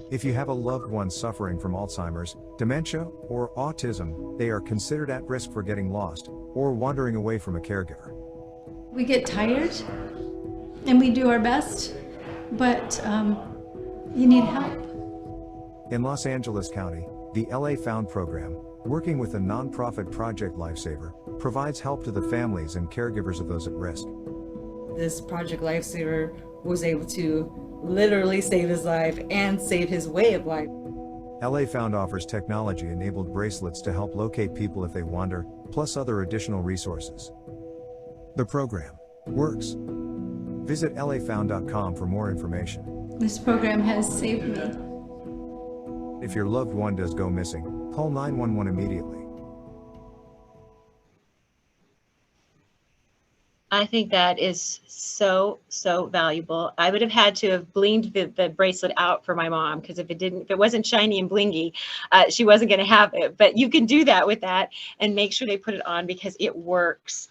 If you have a loved one suffering from Alzheimer's, dementia, or autism, they are considered at risk for getting lost or wandering away from a caregiver. We get tired and we do our best, but you need help. In Los Angeles County, the LA Found program, working with the nonprofit Project Lifesaver, provides help to the families and caregivers of those at risk. This Project Lifesaver was able to literally save his life and save his way of life. LA Found offers technology-enabled bracelets to help locate people if they wander, plus other additional resources. The program works. Visit lafound.com for more information. This program has saved me. If your loved one does go missing, call 911 immediately. I think that is so valuable. I would have had to have blinged the bracelet out for my mom, because if it wasn't shiny and blingy, she wasn't going to have it. But you can do that with that and make sure they put it on, because it works.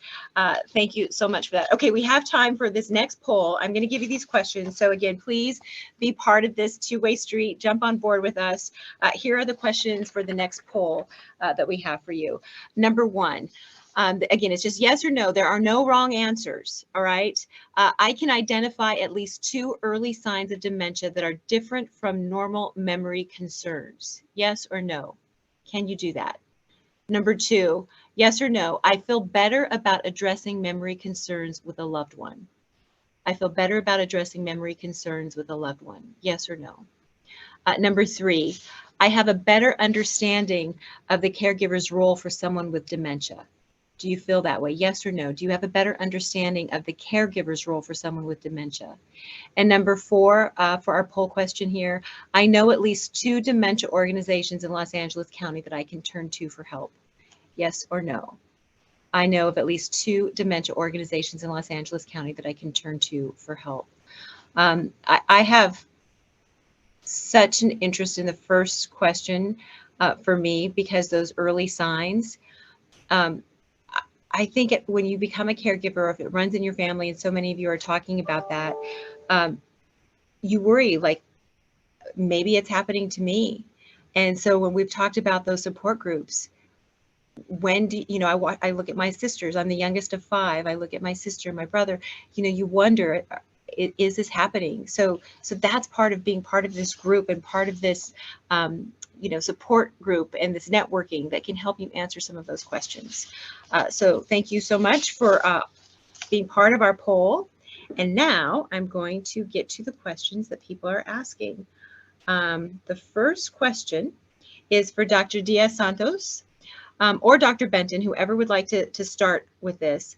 Thank you so much for that. Okay, we have time for this next poll. I'm going to give you these questions. So again, please be part of this two-way street. Jump on board with us. Here are the questions for the next poll that we have for you. Number 1. Again, it's just yes or no. There are no wrong answers. All right. I can identify at least 2 early signs of dementia that are different from normal memory concerns. Yes or no? Can you do that? Number 2, yes or no, I feel better about addressing memory concerns with a loved one. I feel better about addressing memory concerns with a loved one. Yes or no? Number 3, I have a better understanding of the caregiver's role for someone with dementia. Do you feel that way? Yes or no? Do you have a better understanding of the caregiver's role for someone with dementia? And number 4, for our poll question here, I know at least 2 dementia organizations in Los Angeles County that I can turn to for help. Yes or no? I know of at least 2 dementia organizations in Los Angeles County that I can turn to for help. I have such an interest in the first question for me, because those early signs, I think when you become a caregiver, if it runs in your family, and so many of you are talking about that, you worry, like, maybe it's happening to me. And so when we've talked about those support groups, when do you know, I look at my sisters, I'm the youngest of 5. I look at my sister, my brother, you wonder, is this happening? So that's part of being part of this group and part of this, support group and this networking that can help you answer some of those questions. So thank you so much for being part of our poll. And now I'm going to get to the questions that people are asking. The first question is for Dr. Diaz-Santos. Or Dr. Benton, whoever would like to start with this.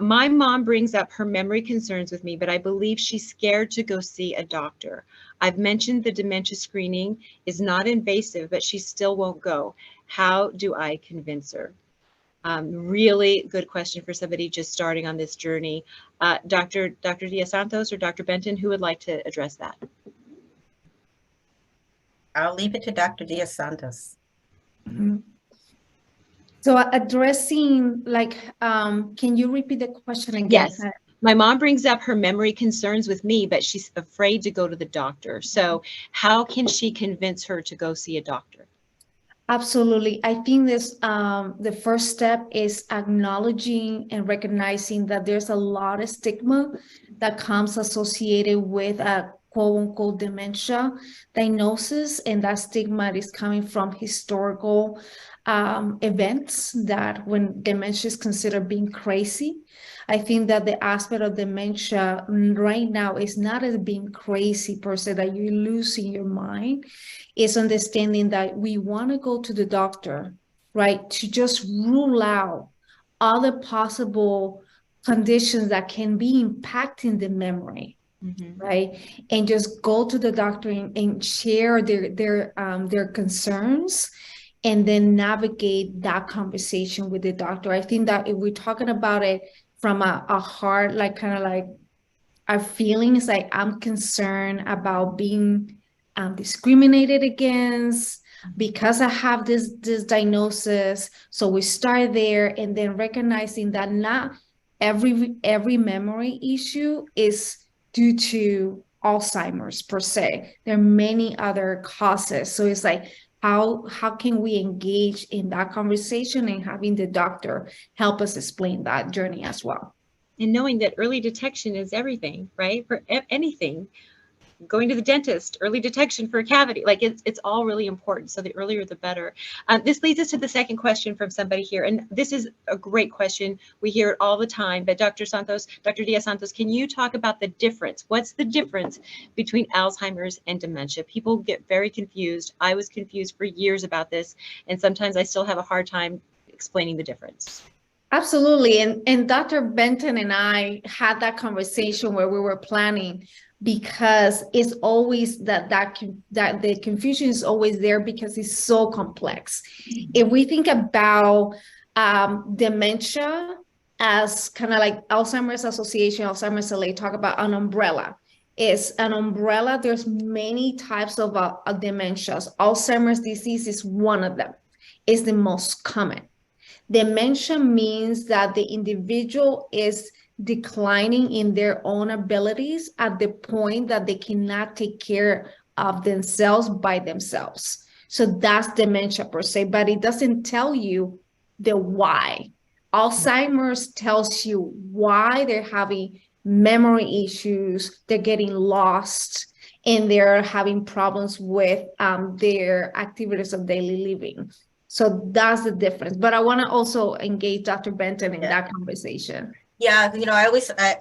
My mom brings up her memory concerns with me, but I believe she's scared to go see a doctor. I've mentioned the dementia screening is not invasive, but she still won't go. How do I convince her? Really good question for somebody just starting on this journey. Dr. Diaz-Santos or Dr. Benton, who would like to address that? I'll leave it to Dr. Diaz-Santos. Mm-hmm. So addressing, can you repeat the question again? Yes. My mom brings up her memory concerns with me, but she's afraid to go to the doctor. So how can she convince her to go see a doctor? Absolutely. I think the first step is acknowledging and recognizing that there's a lot of stigma that comes associated with a quote unquote dementia diagnosis. And that stigma is coming from historical events that when dementia is considered being crazy. I think that the aspect of dementia right now is not as being crazy per se, that you're losing your mind. It's understanding that we want to go to the doctor, right, to just rule out other possible conditions that can be impacting the memory. Mm-hmm. Right, and just go to the doctor and share their concerns, and then navigate that conversation with the doctor. I think that if we're talking about it from a heart, our feelings, like I'm concerned about being discriminated against because I have this diagnosis. So we start there, and then recognizing that not every memory issue is due to Alzheimer's per se. There are many other causes. So it's like, how can we engage in that conversation and having the doctor help us explain that journey as well? And knowing that early detection is everything, right? For anything, going to the dentist, early detection for a cavity, like it's all really important. So the earlier, the better. This leads us to the second question from somebody here. And this is a great question. We hear it all the time, but Dr. Diaz-Santos, can you talk about the difference? What's the difference between Alzheimer's and dementia? People get very confused. I was confused for years about this, and sometimes I still have a hard time explaining the difference. Absolutely. And Dr. Benton and I had that conversation where we were planning, because it's always that the confusion is always there because it's so complex. If we think about dementia as kind of like Alzheimer's Association, Alzheimer's LA talk about an umbrella. It's an umbrella. There's many types of dementias. Alzheimer's disease is one of them. It's the most common. Dementia means that the individual is declining in their own abilities at the point that they cannot take care of themselves by themselves. So that's dementia per se, but it doesn't tell you the why. Alzheimer's tells you why they're having memory issues, they're getting lost, and they're having problems with their activities of daily living. So that's the difference. But I want to also engage Dr. Benton in that conversation. Yeah,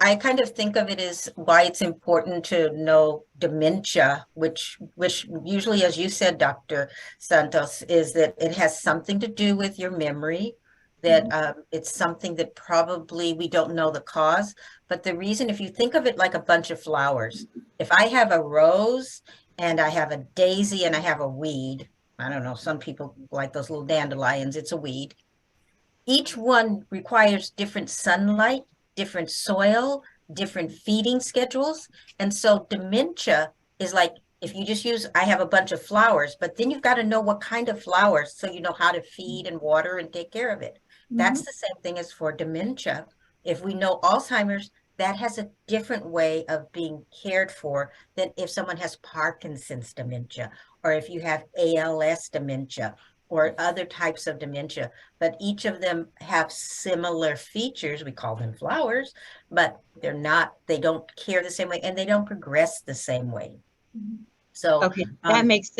I kind of think of it as why it's important to know dementia, which usually, as you said, Dr. Santos, is that it has something to do with your memory, that it's something that probably we don't know the cause. But the reason, if you think of it like a bunch of flowers, if I have a rose and I have a daisy and I have a weed, I don't know, some people like those little dandelions, it's a weed. Each one requires different sunlight, different soil, different feeding schedules. And so dementia is like, if you just use, I have a bunch of flowers, but then you've got to know what kind of flowers so you know how to feed and water and take care of it. That's the same thing as for dementia. If we know Alzheimer's, that has a different way of being cared for than if someone has Parkinson's dementia, or if you have ALS dementia, or other types of dementia, but each of them have similar features. We call them flowers, but they don't care the same way, and they don't progress the same way. So okay, that makes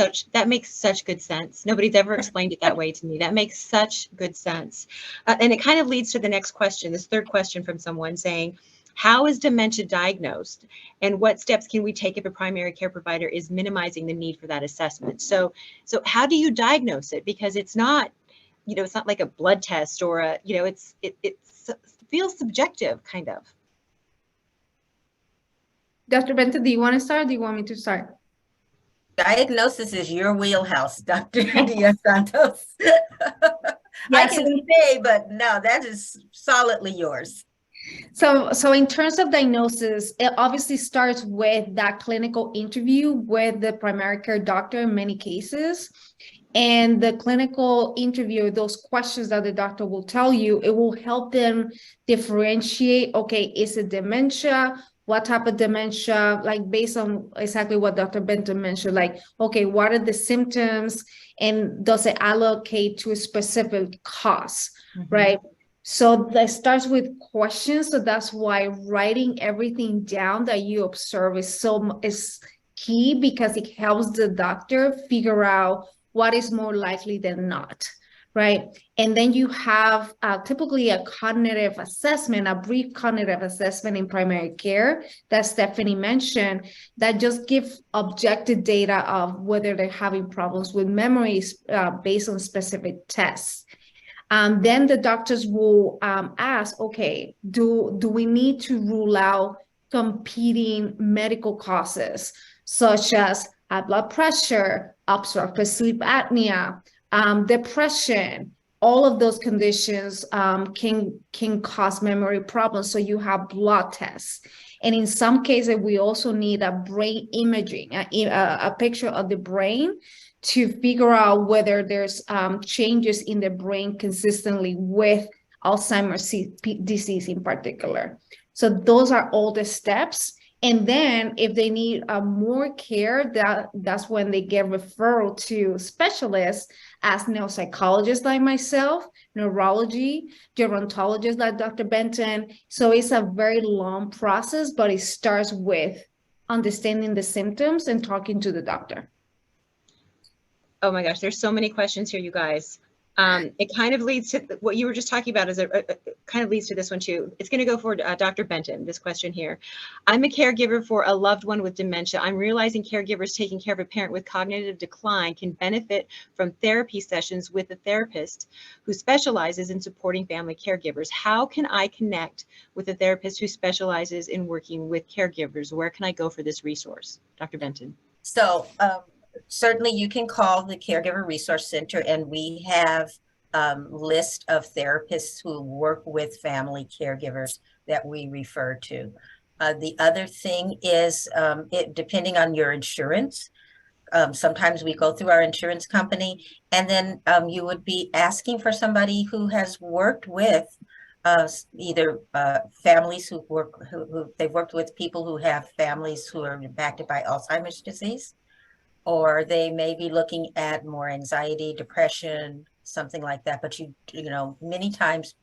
such good sense. Nobody's ever explained it that way to me. That makes such good sense. And it kind of leads to the next question, this third question from someone saying, how is dementia diagnosed, and what steps can we take if a primary care provider is minimizing the need for that assessment? So how do you diagnose it? Because it's not, it's not like a blood test or a, it feels subjective, kind of. Dr. Benton, do you want to start? Or do you want me to start? Diagnosis is your wheelhouse, Dr. Diaz-Santos. I can say, but no, that is solidly yours. So in terms of diagnosis, it obviously starts with that clinical interview with the primary care doctor in many cases. And the clinical interview, those questions that the doctor will tell you, it will help them differentiate, okay, is it dementia? What type of dementia? Like based on exactly what Dr. Benton mentioned, like, okay, what are the symptoms? And does it allocate to a specific cause, right? So that starts with questions. So that's why writing everything down that you observe is key, because it helps the doctor figure out what is more likely than not, right? And then you have typically a cognitive assessment, a brief cognitive assessment in primary care that Stephanie mentioned, that just gives objective data of whether they're having problems with memories based on specific tests. Then the doctors will ask, okay, do we need to rule out competing medical causes, such as high blood pressure, obstructive sleep apnea, depression? All of those conditions can cause memory problems. So you have blood tests. And in some cases, we also need a brain imaging, a picture of the brain, to figure out whether there's changes in the brain consistently with Alzheimer's disease in particular. So those are all the steps. And then if they need more care, that's when they get referral to specialists, as neuropsychologists like myself, neurology, gerontologists like Dr. Benton. So it's a very long process, but it starts with understanding the symptoms and talking to the doctor. Oh my gosh, there's so many questions here, you guys. It kind of leads to what you were just talking about, kind of leads to this one too. It's going to go for Dr. Benton, this question here. I'm a caregiver for a loved one with dementia. I'm realizing caregivers taking care of a parent with cognitive decline can benefit from therapy sessions with a therapist who specializes in supporting family caregivers. How can I connect with a therapist who specializes in working with caregivers? Where can I go for this resource? Dr. Benton. So, certainly you can call the Caregiver Resource Center, and we have a list of therapists who work with family caregivers that we refer to. The other thing is, depending on your insurance, sometimes we go through our insurance company, and then you would be asking for somebody who has worked with either families who they've worked with people who have families who are impacted by Alzheimer's disease, or they may be looking at more anxiety, depression, something like that. But you know, many times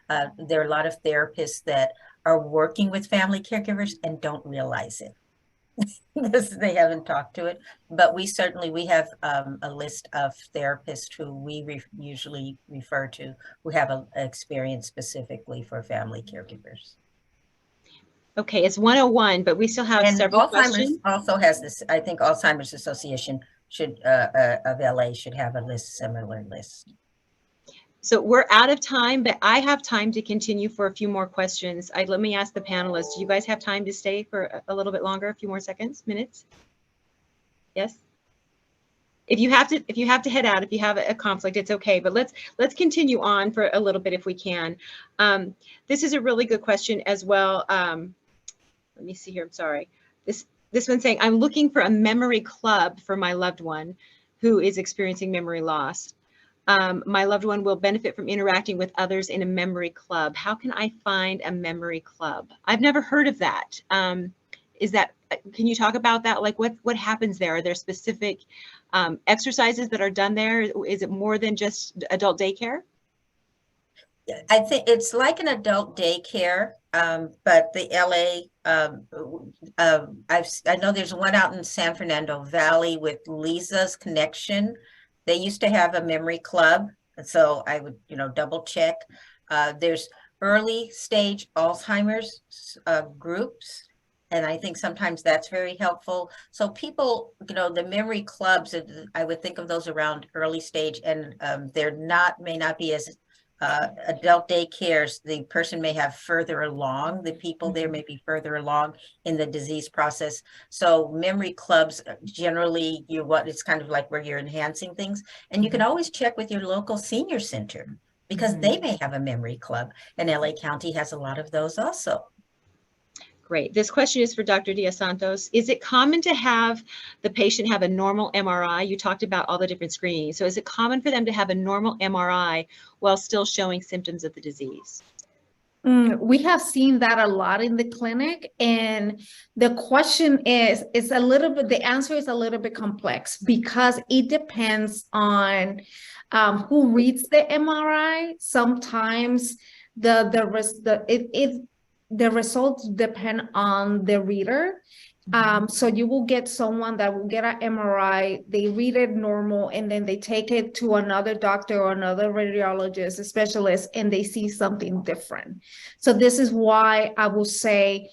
There are a lot of therapists that are working with family caregivers and don't realize it because they haven't talked to it. But we have a list of therapists who we usually refer to who have an experience specifically for family caregivers. Okay, it's 101, but we still have several Alzheimer's questions. also has this. I think Alzheimer's Association of LA should have a similar list. So we're out of time, but I have time to continue for a few more questions. Let me ask the panelists, do you guys have time to stay for a little bit longer, a few more minutes? Yes? If you have to head out, if you have a conflict, it's okay, but let's continue on for a little bit if we can. This is a really good question as well. Let me see here, I'm sorry. This one's saying, I'm looking for a memory club for my loved one who is experiencing memory loss. My loved one will benefit from interacting with others in a memory club. How can I find a memory club? I've never heard of that. Can you talk about that? Like what happens there? Are there specific exercises that are done there? Is it more than just adult daycare? I think it's like an adult daycare, but the LA, I know there's one out in San Fernando Valley with Lisa's Connection. They used to have a memory club, so I would, double check. There's early stage Alzheimer's groups, and I think sometimes that's very helpful. So people, the memory clubs, I would think of those around early stage, and may not be as adult daycares. The person may have further along, the people there may be further along in the disease process. So memory clubs, generally it's kind of like where you're enhancing things. And you can always check with your local senior center because they may have a memory club, and LA County has a lot of those also. Great. This question is for Dr. Diaz-Santos. Is it common to have the patient have a normal MRI? You talked about all the different screenings. So is it common for them to have a normal MRI while still showing symptoms of the disease? We have seen that a lot in the clinic, and the question the answer is a little bit complex because it depends on who reads the MRI. Sometimes the results depend on the reader. So you will get someone that will get an MRI, they read it normal, and then they take it to another doctor or another radiologist, a specialist, and they see something different. So this is why I will say,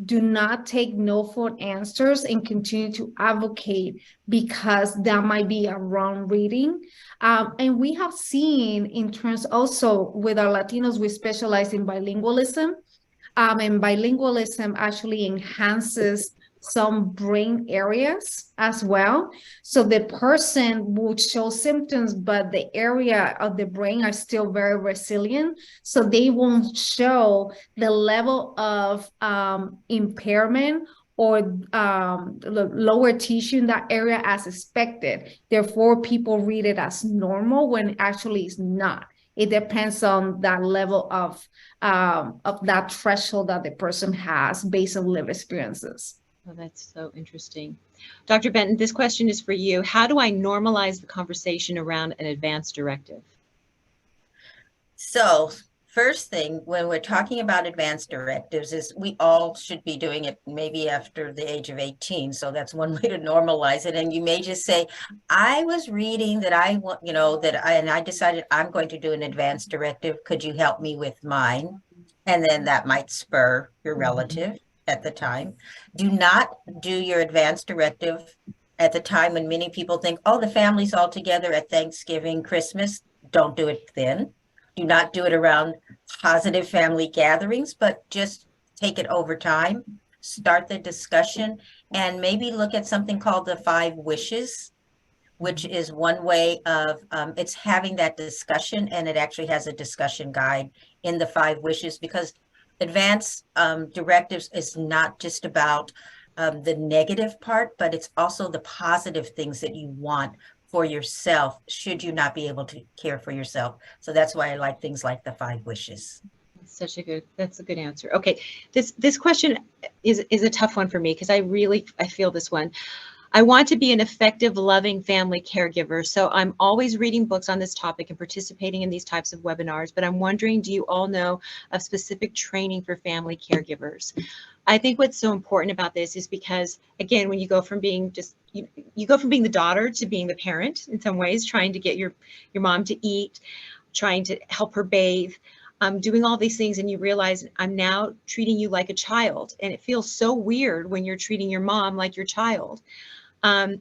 do not take no for answers and continue to advocate because that might be a wrong reading. And we have seen in terms also with our Latinos, we specialize in bilingualism. And bilingualism actually enhances some brain areas as well. So the person would show symptoms, but the area of the brain are still very resilient. So they won't show the level of impairment or lower tissue in that area as expected. Therefore, people read it as normal when actually it's not. It depends on that level of that threshold that the person has based on lived experiences. Oh, that's so interesting. Dr. Benton, this question is for you. How do I normalize the conversation around an advance directive? So first thing, when we're talking about advance directives, is we all should be doing it maybe after the age of 18. So that's one way to normalize it. And you may just say, I was reading that I want, and I decided I'm going to do an advance directive. Could you help me with mine? And then that might spur your relative at the time. Do not do your advance directive at the time when many people think, oh, the family's all together at Thanksgiving, Christmas. Don't do it then. Do not do it around positive family gatherings, but just take it over time, start the discussion, and maybe look at something called the 5 wishes, which is one way of, it's having that discussion, and it actually has a discussion guide in the 5 wishes, because advance directives is not just about the negative part, but it's also the positive things that you want for yourself, should you not be able to care for yourself. So that's why I like things like the 5 wishes. That's a good answer. Okay, this question is a tough one for me because I feel this one. I want to be an effective, loving family caregiver. So I'm always reading books on this topic and participating in these types of webinars, but I'm wondering, do you all know of specific training for family caregivers? I think what's so important about this is because, again, when you go from being just, you go from being the daughter to being the parent in some ways, trying to get your mom to eat, trying to help her bathe, doing all these things, and you realize I'm now treating you like a child. And it feels so weird when you're treating your mom like your child. And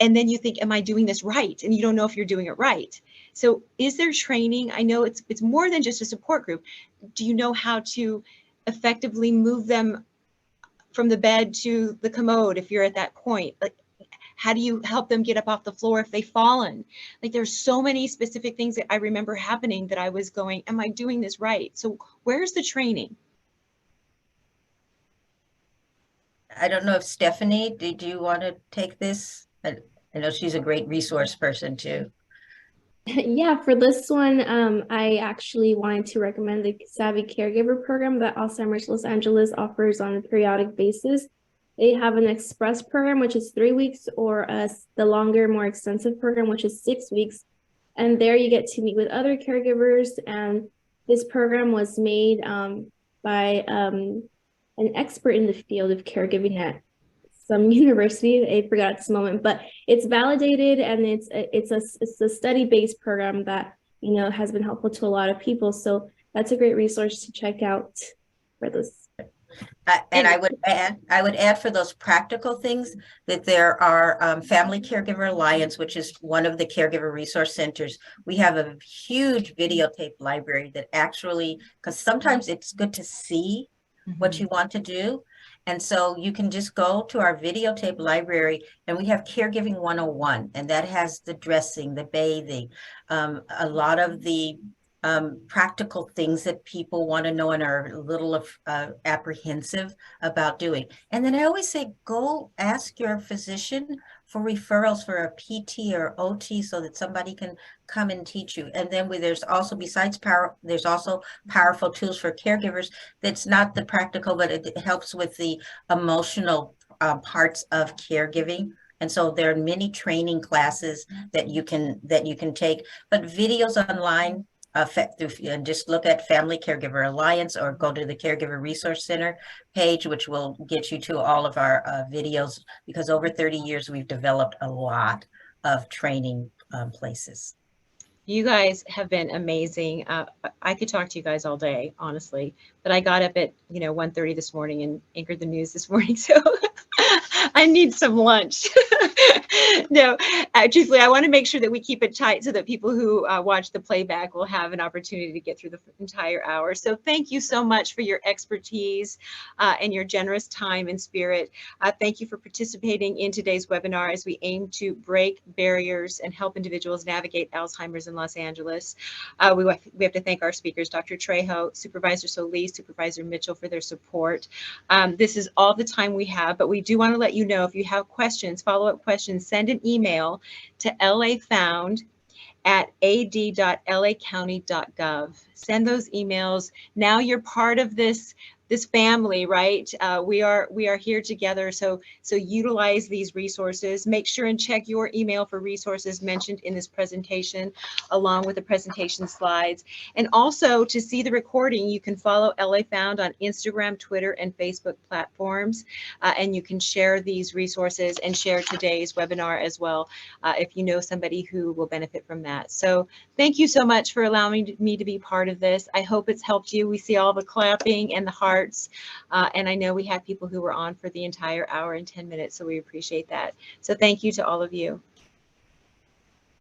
then you think, am I doing this right? And you don't know if you're doing it right. So is there training? I know it's more than just a support group. Do you know how to effectively move them from the bed to the commode if you're at that point? Like, how do you help them get up off the floor if they've fallen? Like, there's so many specific things that I remember happening that I was going, am I doing this right? So where's the training? I don't know if Stephanie, did you want to take this? I know she's a great resource person too. Yeah, for this one, I actually wanted to recommend the Savvy Caregiver program that Alzheimer's Los Angeles offers on a periodic basis. They have an express program, which is 3 weeks, or the longer, more extensive program, which is 6 weeks. And there you get to meet with other caregivers. And this program was made by an expert in the field of caregiving at some university. I forgot at this moment, but it's validated, and it's a study-based program that, you know, has been helpful to a lot of people. So that's a great resource to check out for this. And I would add for those practical things that there are Family Caregiver Alliance, which is one of the caregiver resource centers. We have a huge videotape library that actually, because sometimes it's good to see what you want to do. And so you can just go to our videotape library, and we have Caregiving 101, and that has the dressing, the bathing, a lot of the practical things that people want to know and are a little apprehensive about doing. And then I always say, go ask your physician for referrals for a PT or OT so that somebody can come and teach you. And then there's also, besides there's also powerful tools for caregivers. That's not the practical, but it helps with the emotional parts of caregiving. And so there are many training classes that you can take, but videos online. Just look at Family Caregiver Alliance or go to the Caregiver Resource Center page, which will get you to all of our videos, because over 30 years, we've developed a lot of training places. You guys have been amazing. I could talk to you guys all day, honestly, but I got up at 1:30 this morning and anchored the news this morning, so I need some lunch. No, truthfully, I want to make sure that we keep it tight so that people who watch the playback will have an opportunity to get through the entire hour. So thank you so much for your expertise and your generous time and spirit. Thank you for participating in today's webinar as we aim to break barriers and help individuals navigate Alzheimer's in Los Angeles. We have to thank our speakers, Dr. Trejo, Supervisor Solis, Supervisor Mitchell, for their support. This is all the time we have, but we do want to let you know if you have questions, follow-up questions, send an email to lafound@ad.lacounty.gov. Send those emails. Now you're part of this family, right? We are here together. So utilize these resources. Make sure and check your email for resources mentioned in this presentation, along with the presentation slides. And also, to see the recording, you can follow LA Found on Instagram, Twitter, and Facebook platforms. And you can share these resources and share today's webinar as well, if you know somebody who will benefit from that. So thank you so much for allowing me to be part of this. I hope it's helped you. We see all the clapping and the hearts. And I know we had people who were on for the entire hour and 10 minutes, so we appreciate that. So thank you to all of you.